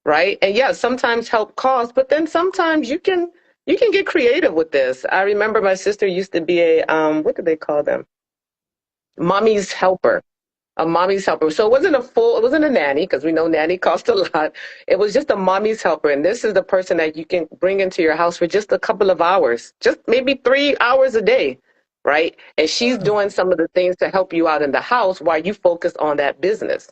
right? And yeah, sometimes help costs, but then sometimes you can get creative with this. I remember my sister used to be a what do they call them? Mommy's helper, a mommy's helper. So it wasn't a nanny because we know nanny costs a lot. It was just a mommy's helper. And this is the person that you can bring into your house for just a couple of hours, just maybe 3 hours a day, right? And she's doing some of the things to help you out in the house while you focus on that business.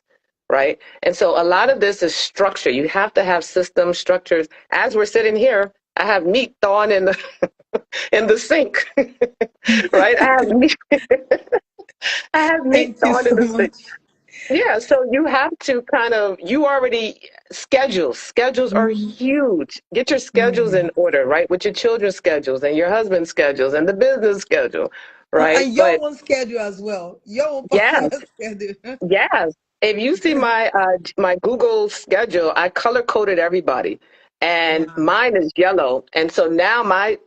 Right. And so a lot of this is structure. You have to have systems, structures. As we're sitting here, I have meat thawing in the in the sink. Right? I have meat Thank you thawing in so the sink. much. Yeah, so you have to you already schedules. Schedules are Mm, huge. Get your schedules mm. in order, right? With your children's schedules and your husband's schedules and the business schedule, right? And your But own schedule as well, your own yeah, personal schedule. yes. If you see my Google schedule, I color coded everybody, and Wow. mine is yellow. And so now my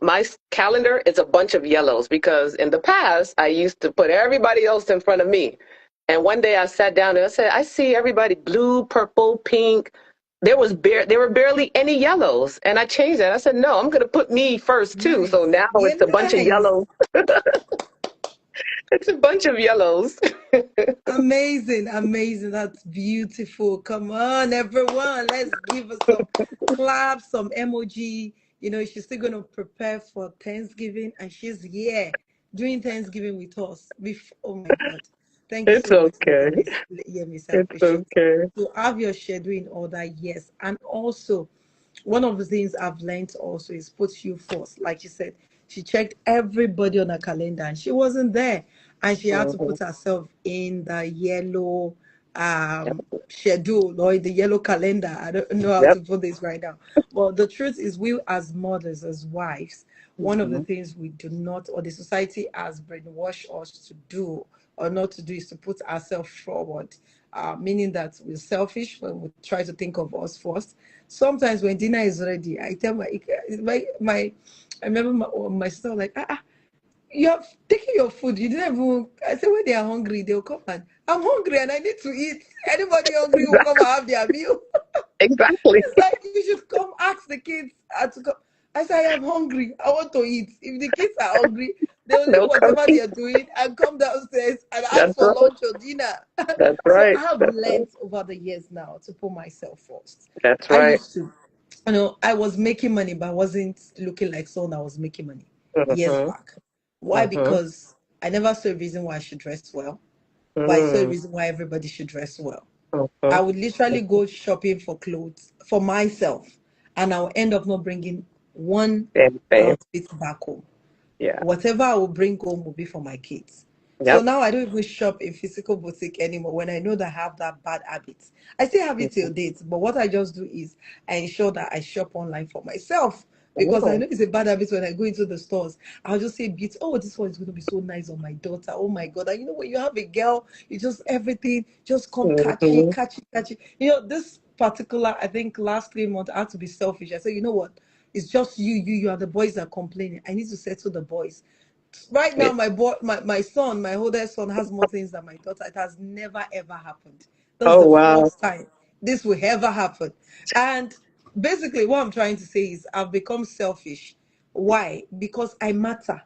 calendar is a bunch of yellows because in the past I used to put everybody else in front of me. And one day I sat down and I said, I see everybody blue, purple, pink. There were barely any yellows, and I changed that. I said, no, I'm going to put me first too. So Nice. now Yeah, it's a bunch of nice. yellows. It's a bunch of yellows. Amazing, amazing. That's beautiful. Come on, everyone. Let's give us some claps, some emoji. She's still going to prepare for Thanksgiving, and she's here doing Thanksgiving with us. Oh my God. Thank you It's so much, Lady okay. Miss. Yeah, Miss. I It's appreciate it. okay. To have your schedule in order, yes. And also, one of the things I've learned also is put you first. Like you said, she checked everybody on her calendar and she wasn't there. And she had to Hmm. put herself in the yellow schedule or in the yellow calendar. I don't know how Yep. to put this right now. But the truth is, we as mothers, as wives, one of the Hmm. things we do not, or the society has brainwashed us to do or not to do, is to put ourselves forward, meaning that we're selfish when we try to think of us first. Sometimes when dinner is ready, I tell I remember my sister like, you're taking your food. You didn't even. I said when they are hungry, they'll come and I'm hungry and I need to eat. Anybody hungry will come and have their meal. Exactly. It's like you should come ask the kids to come. I say I am hungry. I want to eat. If the kids are hungry, they'll leave No whatever cookie. they are doing and come downstairs and ask That's for right. lunch or dinner. That's So right. I have That's right. learned over the years now to put myself first. That's I right. used to, I was making money, but I wasn't looking like someone that was making money years Mm-hmm. back. Why? Mm-hmm. Because I never saw a reason why I should dress well, but I saw a Mm-hmm. reason why everybody should dress well. Mm-hmm. I would literally go shopping for clothes for myself, and I'll end up not bringing one Same, same. outfit back home. Yeah. Whatever I will bring home will be for my kids. So Yep. now I don't even shop in physical boutique anymore when I know that I have that bad habit. I still have it till Mhm. date, but what I just do is I ensure that I shop online for myself because I Oh. know it's a bad habit when I go into the stores. I'll just say, "Bit, oh, this one is going to be so nice on my daughter. Oh my God." And you know, when you have a girl, you just everything just come catchy, Mhm. catchy, catchy. You know, this particular, I think last 3 months, I had to be selfish. I said, you know what? It's just you are the boys are complaining. I need to settle the boys. Right Yeah. now, my boy, my son, my oldest son has more things than my daughter. It has never ever happened. That's Oh the wow. fourth time this will ever happen. And basically, what I'm trying to say is I've become selfish. Why? Because I matter.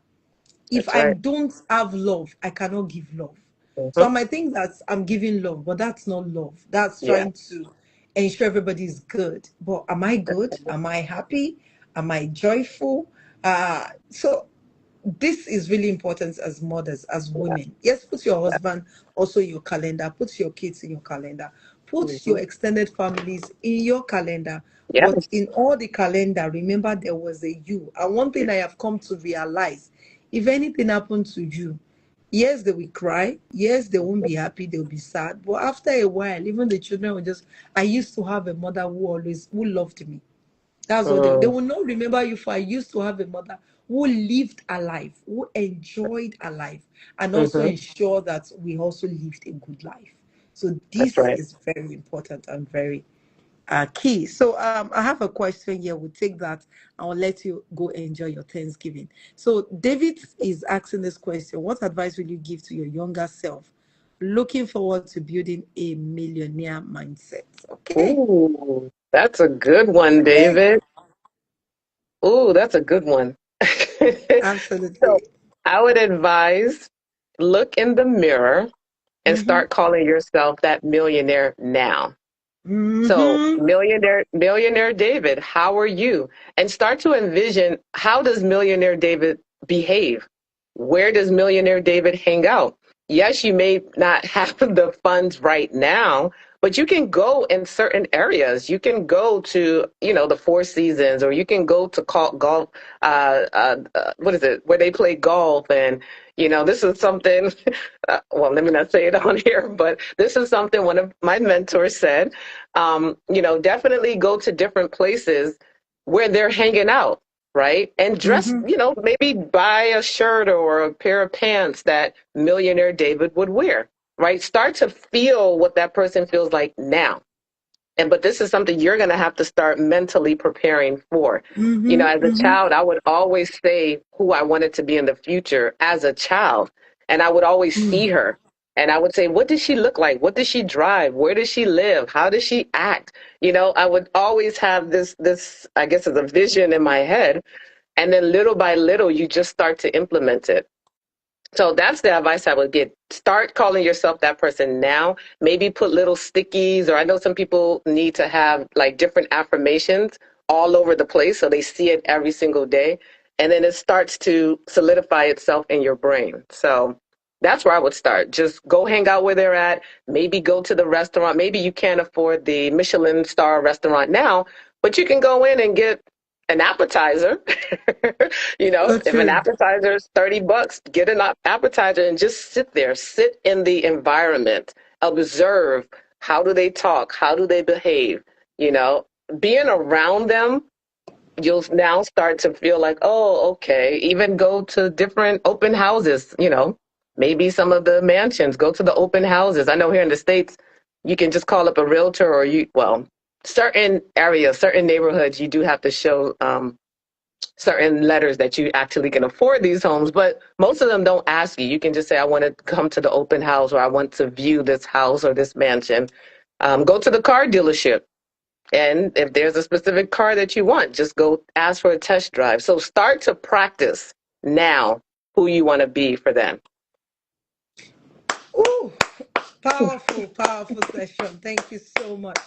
If That's I right. don't have love, I cannot give love. So Mhm. I might think that I'm giving love, but that's not love. That's Yeah. trying to ensure everybody is good. But am I good? Am I happy? Am I joyful? So this is really important as mothers, as women. Yes, put your husband also in your calendar, put your kids in your calendar, put your Mhm. extended families in your calendar. But Yes. in all the calendar, remember there was a you. And one thing I have come to realize, if anything happened to you, yes, they will cry. Yes, they won't be happy. They'll be sad. But after a while, even the children will just. I used to have a mother who loved me. That's what they Mm. will not remember you for. I used to have a mother who lived a life, who enjoyed a life, and also Mhm. ensure that we also lived a good life. So That's this right. is very important and very key. So I have a question here. We'll take that and we'll let you go enjoy your Thanksgiving. So David is asking this question: what advice will you give to your younger self looking forward to building a millionaire mindset? Okay. Ooh, that's a good one, Okay. David. Ooh, that's a good one. So Absolutely. I would advise look in the mirror and Mm-hmm. start calling yourself that millionaire now. So, Mm-hmm. millionaire David, how are you? And start to envision, how does millionaire David behave? Where does millionaire David hang out? Yes, you may not have the funds right now, but you can go in certain areas. You can go to, the Four Seasons, or you can go to golf. What is it? Where they play golf, and this is something. Well, let me not say it on here, but this is something one of my mentors said. Definitely go to different places where they're hanging out, right? And dress, Mm-hmm. maybe buy a shirt or a pair of pants that millionaire David would wear, right? Start to feel what that person feels like now. But this is something you're going to have to start mentally preparing for. Mm-hmm. As a Mm-hmm. child, I would always say who I wanted to be in the future as a child. And I would always see her. And I would say, what does she look like? What does she drive? Where does she live? How does she act? I would always have this, I guess, as a vision in my head. And then little by little, you just start to implement it. So that's the advice I would get. Start calling yourself that person now. Maybe put little stickies, or I know some people need to have like different affirmations all over the place so they see it every single day. And then it starts to solidify itself in your brain. So that's where I would start. Just go hang out where they're at. Maybe go to the restaurant. Maybe you can't afford the Michelin star restaurant now, but you can go in and get an appetizer. So If an true. appetizer is $30, get an appetizer and just sit there, sit in the environment, observe, how do they talk, how do they behave, you know, being around them, you'll now start to feel like, oh, okay, even go to different open houses, maybe some of the mansions, go to the open houses. I know here in the States, you can just call up a realtor, or certain areas, certain neighborhoods, you do have to show certain letters that you actually can afford these homes, but most of them don't ask you. You can just say, I want to come to the open house, or I want to view this house or this mansion. Go to the car dealership. And if there's a specific car that you want, just go ask for a test drive. So start to practice now who you want to be for them. Ooh, powerful, powerful session. Thank you so much.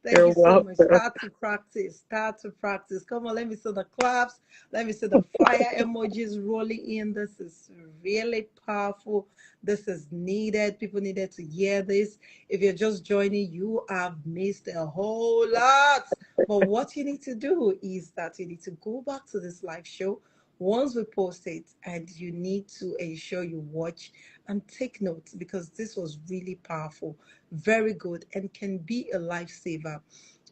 Thank You're you so much. welcome. Start to practice. Start to practice. Come on, let me see the claps. Let me see the fire emojis rolling in. This is really powerful. This is needed. People needed to hear this. If you're just joining, you have missed a whole lot. But what you need to do is that you need to go back to this live show, Once we post it, and you need to ensure you watch and take notes, because this was really powerful, very good, and can be a lifesaver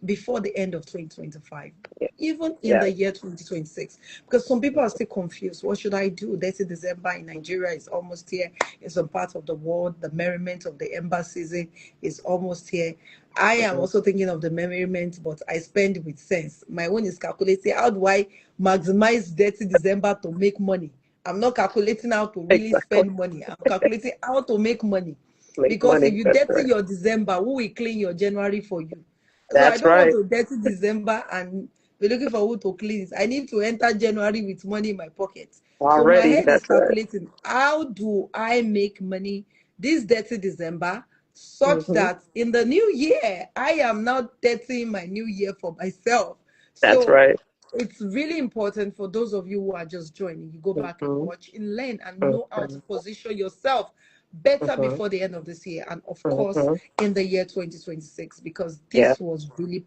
before the end of 2025, Yeah. even in Yeah. the year 2026. Because some people are still confused. What should I do? 30 December in Nigeria is almost here. In some parts of the world, the merriment of the ember season is almost here. I am Mhm. also thinking of the merriment, but I spend with sense. My own is calculating, how do I maximize 30 December to make money? I'm not calculating how to really Exactly. spend money. I'm calculating how to make money. Make Because if money. you That's dirty right. your December, who will clean your January for you? So I That's don't want right. to dirty December and be looking for who to clean it. I need to enter January with money in my pocket. So my Already. head is That's right. calculating, how do I make money this dirty December, such Hmm. that in the new year I am now dirtying my new year for myself. That's So right. it's really important for those of you who are just joining. You go back and Hmm. watch and learn and know how to Hmm. position yourself better Hmm. before the end of this year, and of course Hmm. in the year 2026, because Yeah. this was really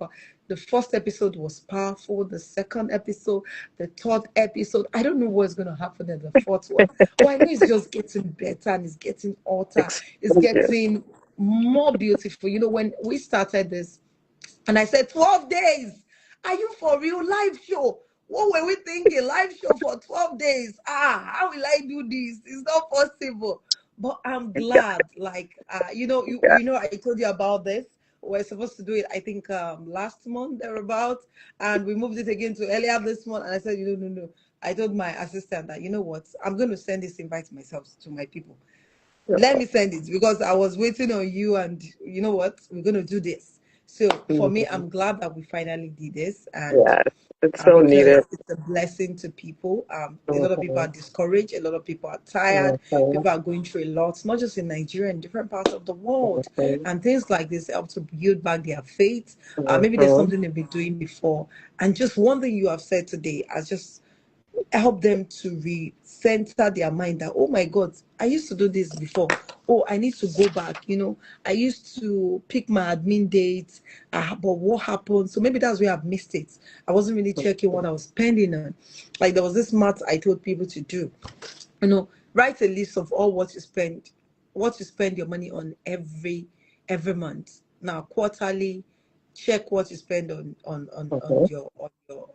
the first episode was powerful, the second episode, the third episode, I don't know what's going to happen in the fourth one, but I know it's just getting better, and it's getting alter, it's Explosion. getting more beautiful. When we started this, and I said, 12 days. Are you for real? Live show. What were we thinking? Live show for 12 days. How will I do this? It's not possible. But I'm Yeah. glad. Like, Yeah. I told you about this. We're supposed to do it, I think, last month, thereabout. And we moved it again to earlier this month. And I said, no. I told my assistant that, you know what? I'm going to send this invite myself to my people. Let Okay. me send it, because I was waiting on you, and you know what? We're going to do this. So for me, Hmm. I'm glad that we finally did this, and Yeah. It's so needed. because it's a blessing to people. A lot of people are Hmm. discouraged, a lot of people are tired, Hmm. people are going through a lot, not just in Nigeria, in different parts of the world, Hmm. and things like this help to build back their faith. Maybe there's Hmm. something they've been doing before, and just one thing you have said today has just help them to recenter their mind that, oh my God, I used to do this before. Oh, I need to go back. I used to pick my admin dates, but what happened? So maybe that's where I've missed it. I wasn't really checking what I was spending on. Like, there was this math I told people to do. Write a list of all what you spend your money on every month. Now, quarterly, check what you spend Hmm. on your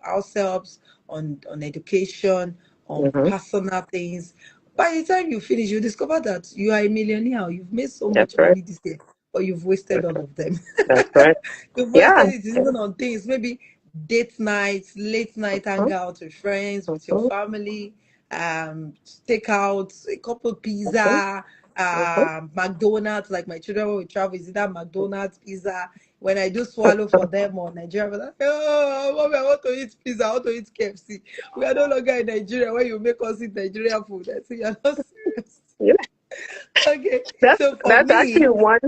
house helps, on education, on Hmm. personal things. By the time you finish, you discover that you are a millionaire. You've made so That's much right. money this year, but you've wasted all of them. That's right. You've Yeah. wasted it even on things, maybe date nights, late night Hmm. hangout with friends, with your Hmm. family, take out a couple Hmm. pizza, Hmm. McDonald's. Like my children, when we travel, is either McDonald's pizza. When I do swallow for them or Nigeria, but like, oh, mommy, I want to eat pizza, I want to eat KFC. We are no longer in Nigeria where you make us eat Nigerian food. I say you're not serious. Yeah. Okay, That's so for that's actually me, one.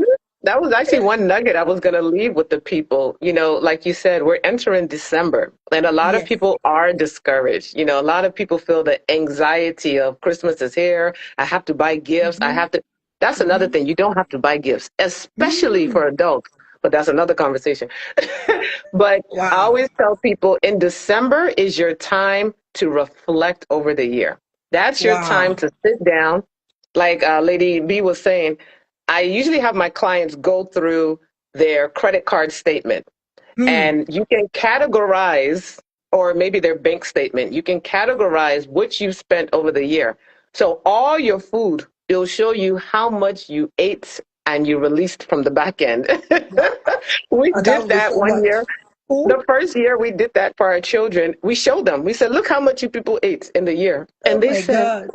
That was actually one nugget I was going to leave with the people. Like you said, we're entering December, and a lot of yes. people are discouraged. A lot of people feel the anxiety of Christmas is here. I have to buy gifts. I Mm-hmm, have to. That's another mm-hmm, thing. You don't have to buy gifts, especially mm. for adults. But that's another conversation. But I Wow, always tell people in December is your time to reflect over the year. That's your time wow. to sit down. Like Lady B was saying, I usually have my clients go through their credit card statement, Hmm. and you can categorize, or maybe their bank statement, you can categorize what you spent over the year. So all your food, it'll show you how much you ate and you released from the back end. Wow. We That did would be that so one much. year. Oh, The first year we did that for our children, we showed them. We said, look how much you people ate in the year. oh And they my said, God.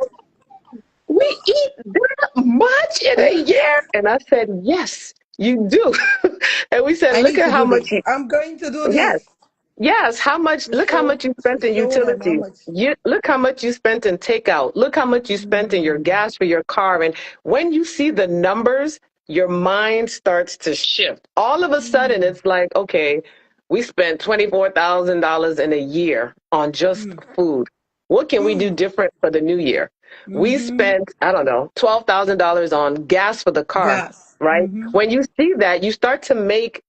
we eat that much in a year? And I said, yes, you do. And we said, I look need at to how do much this. you, I'm going to do yes, this. yes, how much, To look how show much you to spent in show them how utilities. much. Look how much you spent in takeout. Look how much you spent in your Hmm. gas for your car. And when you see the numbers, your mind starts to shift. All of a sudden, Hmm. it's like, okay, we spent $24,000 in a year on just Hmm. food. What can we do Hmm. different for the new year? We Mm-hmm. spent, I don't know, $12,000 on gas for the car, Gas. right? Mm-hmm. When you see that, you start to make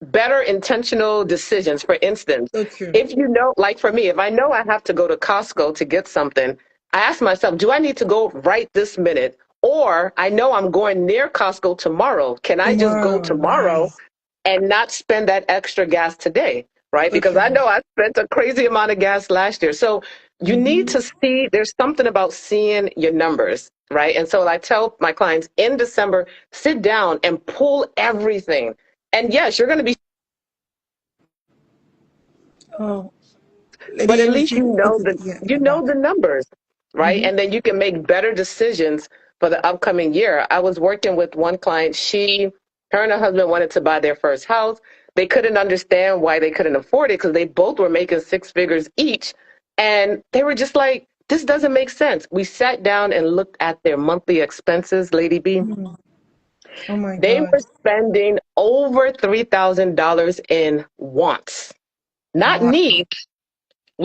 better intentional decisions. For instance, So true. if you know, like for me, if I know I have to go to Costco to get something, I ask myself, do I need to go right this minute? Or I know I'm going near Costco tomorrow. Can I just go Tomorrow, tomorrow nice. and not spend that extra gas today? Right? So Because I true. know I spent a crazy amount of gas last year. So you need Mm-hmm. to see, there's something about seeing your numbers, right? And so I tell my clients in December, sit down and pull everything. And yes, you're going to be, Oh, Lady but at least Yemisi, yeah, you you're know back. the numbers, right? Mm-hmm. And then you can make better decisions for the upcoming year. I was working with one client. Her and her husband wanted to buy their first house. They couldn't understand why they couldn't afford it because they both were making six figures each. And they were just like, this doesn't make sense. We sat down and looked at their monthly expenses, Lady B. Mm. Oh my They God. were spending over $3,000 in wants, not Wow. needs.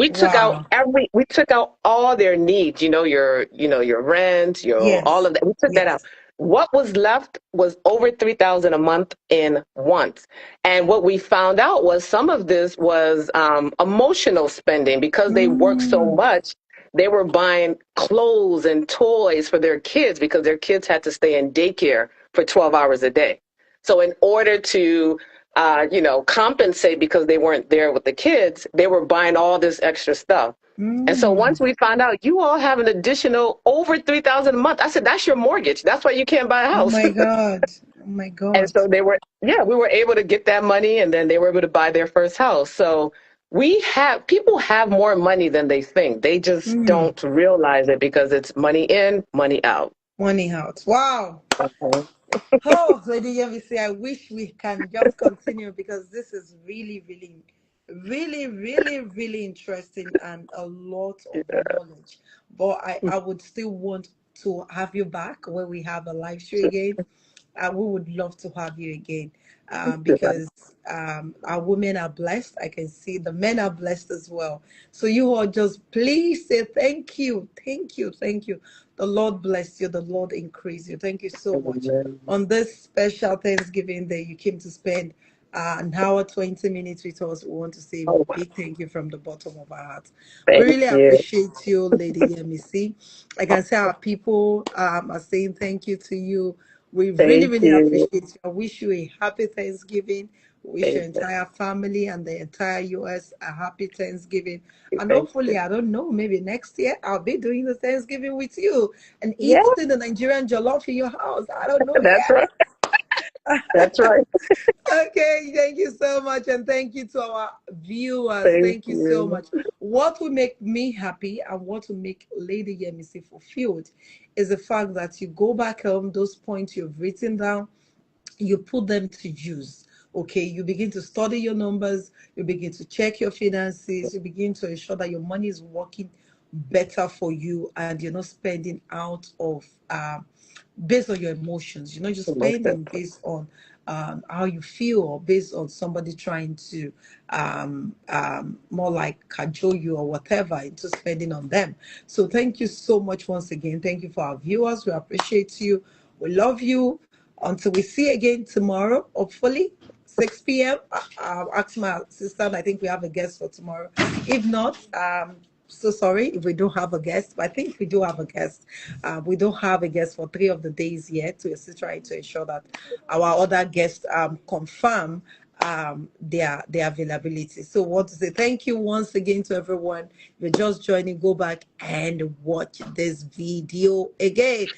Wow. We took out all their needs, your rent, your all Yes. of that. We took that out. Yes. What was left was over 3,000 a month in wants. And what we found out was some of this was emotional spending because they worked so Mm. much. They were buying clothes and toys for their kids because their kids had to stay in daycare for 12 hours a day. So in order to compensate because they weren't there with the kids, they were buying all this extra stuff. And so Mm. once we found out you all have an additional over 3,000 a month, I said, that's your mortgage. That's why you can't buy a Oh house. my God. Oh my And God. so we were able to get that money and then they were able to buy their first house. So people have more money than they think. They just Mm. don't realize it because it's money in, money out. Money out. Wow. Okay. Oh, Lady Yemisi, I wish we can just continue because this is really, really, really, really, really interesting and a lot of knowledge. But I would still want to have you back when we have a live show again. We would love to have you again because our women are blessed. I can see the men are blessed as well. So you all just please say thank you, thank you, thank you. The Lord bless you. The Lord increase you. Thank you so much. On this special Thanksgiving Day, you came to spend an hour, 20 minutes with us. We want to say a Oh, big thank you from the bottom of our hearts. We thank really you. appreciate you, Lady Yemisi. I can say our people are saying thank you to you. We really, Thank really you. appreciate you. I wish you a happy Thanksgiving. Wish your Thank you. entire family and the entire US a happy Thanksgiving. And Thank hopefully, you. I don't know, maybe next year I'll be doing the Thanksgiving with you and Yeah, eating the Nigerian jollof in your house. I don't know that's right. yet. That's right. Okay, thank you so much. And thank you to our viewers. Thank Thank you so you. much. What will make me happy and what will make Lady Yemisi fulfilled is the fact that you go back home, those points you've written down, you put them to use. Okay, you begin to study your numbers, you begin to check your finances, you begin to ensure that your money is working better for you and you're not spending out of based on your emotions. You're not just Most spending definitely. based on how you feel or based on somebody trying to more like cajole you or whatever into spending on them. So thank you so much once again. Thank you for our viewers. We appreciate you. We love you. Until we see again tomorrow, hopefully 6 p.m. I'll ask my assistant. I think we have a guest for tomorrow. If not, so sorry if we don't have a guest, but I think we do have a guest. We don't have a guest for 3 of the days yet. We're still trying to ensure that our other guests confirm their availability. So want to say thank you once again to everyone. If you're just joining, go back and watch this video again.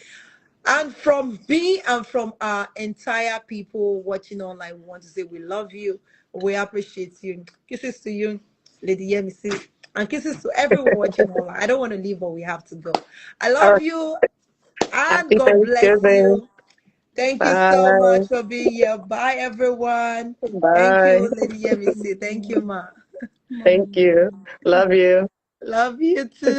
And from me and from our entire people watching online, we want to say we love you. We appreciate you. Kisses to you, Lady Yemisi. And kisses to everyone watching online. I don't want to leave, but we have to go. I All love right. you and Happy God bless Thanksgiving. you. Thank you so much Bye. for being here. Bye, everyone. Thank Bye. you, Lady Yemisi. Thank you, Ma. Thank you. Love you. Love you too.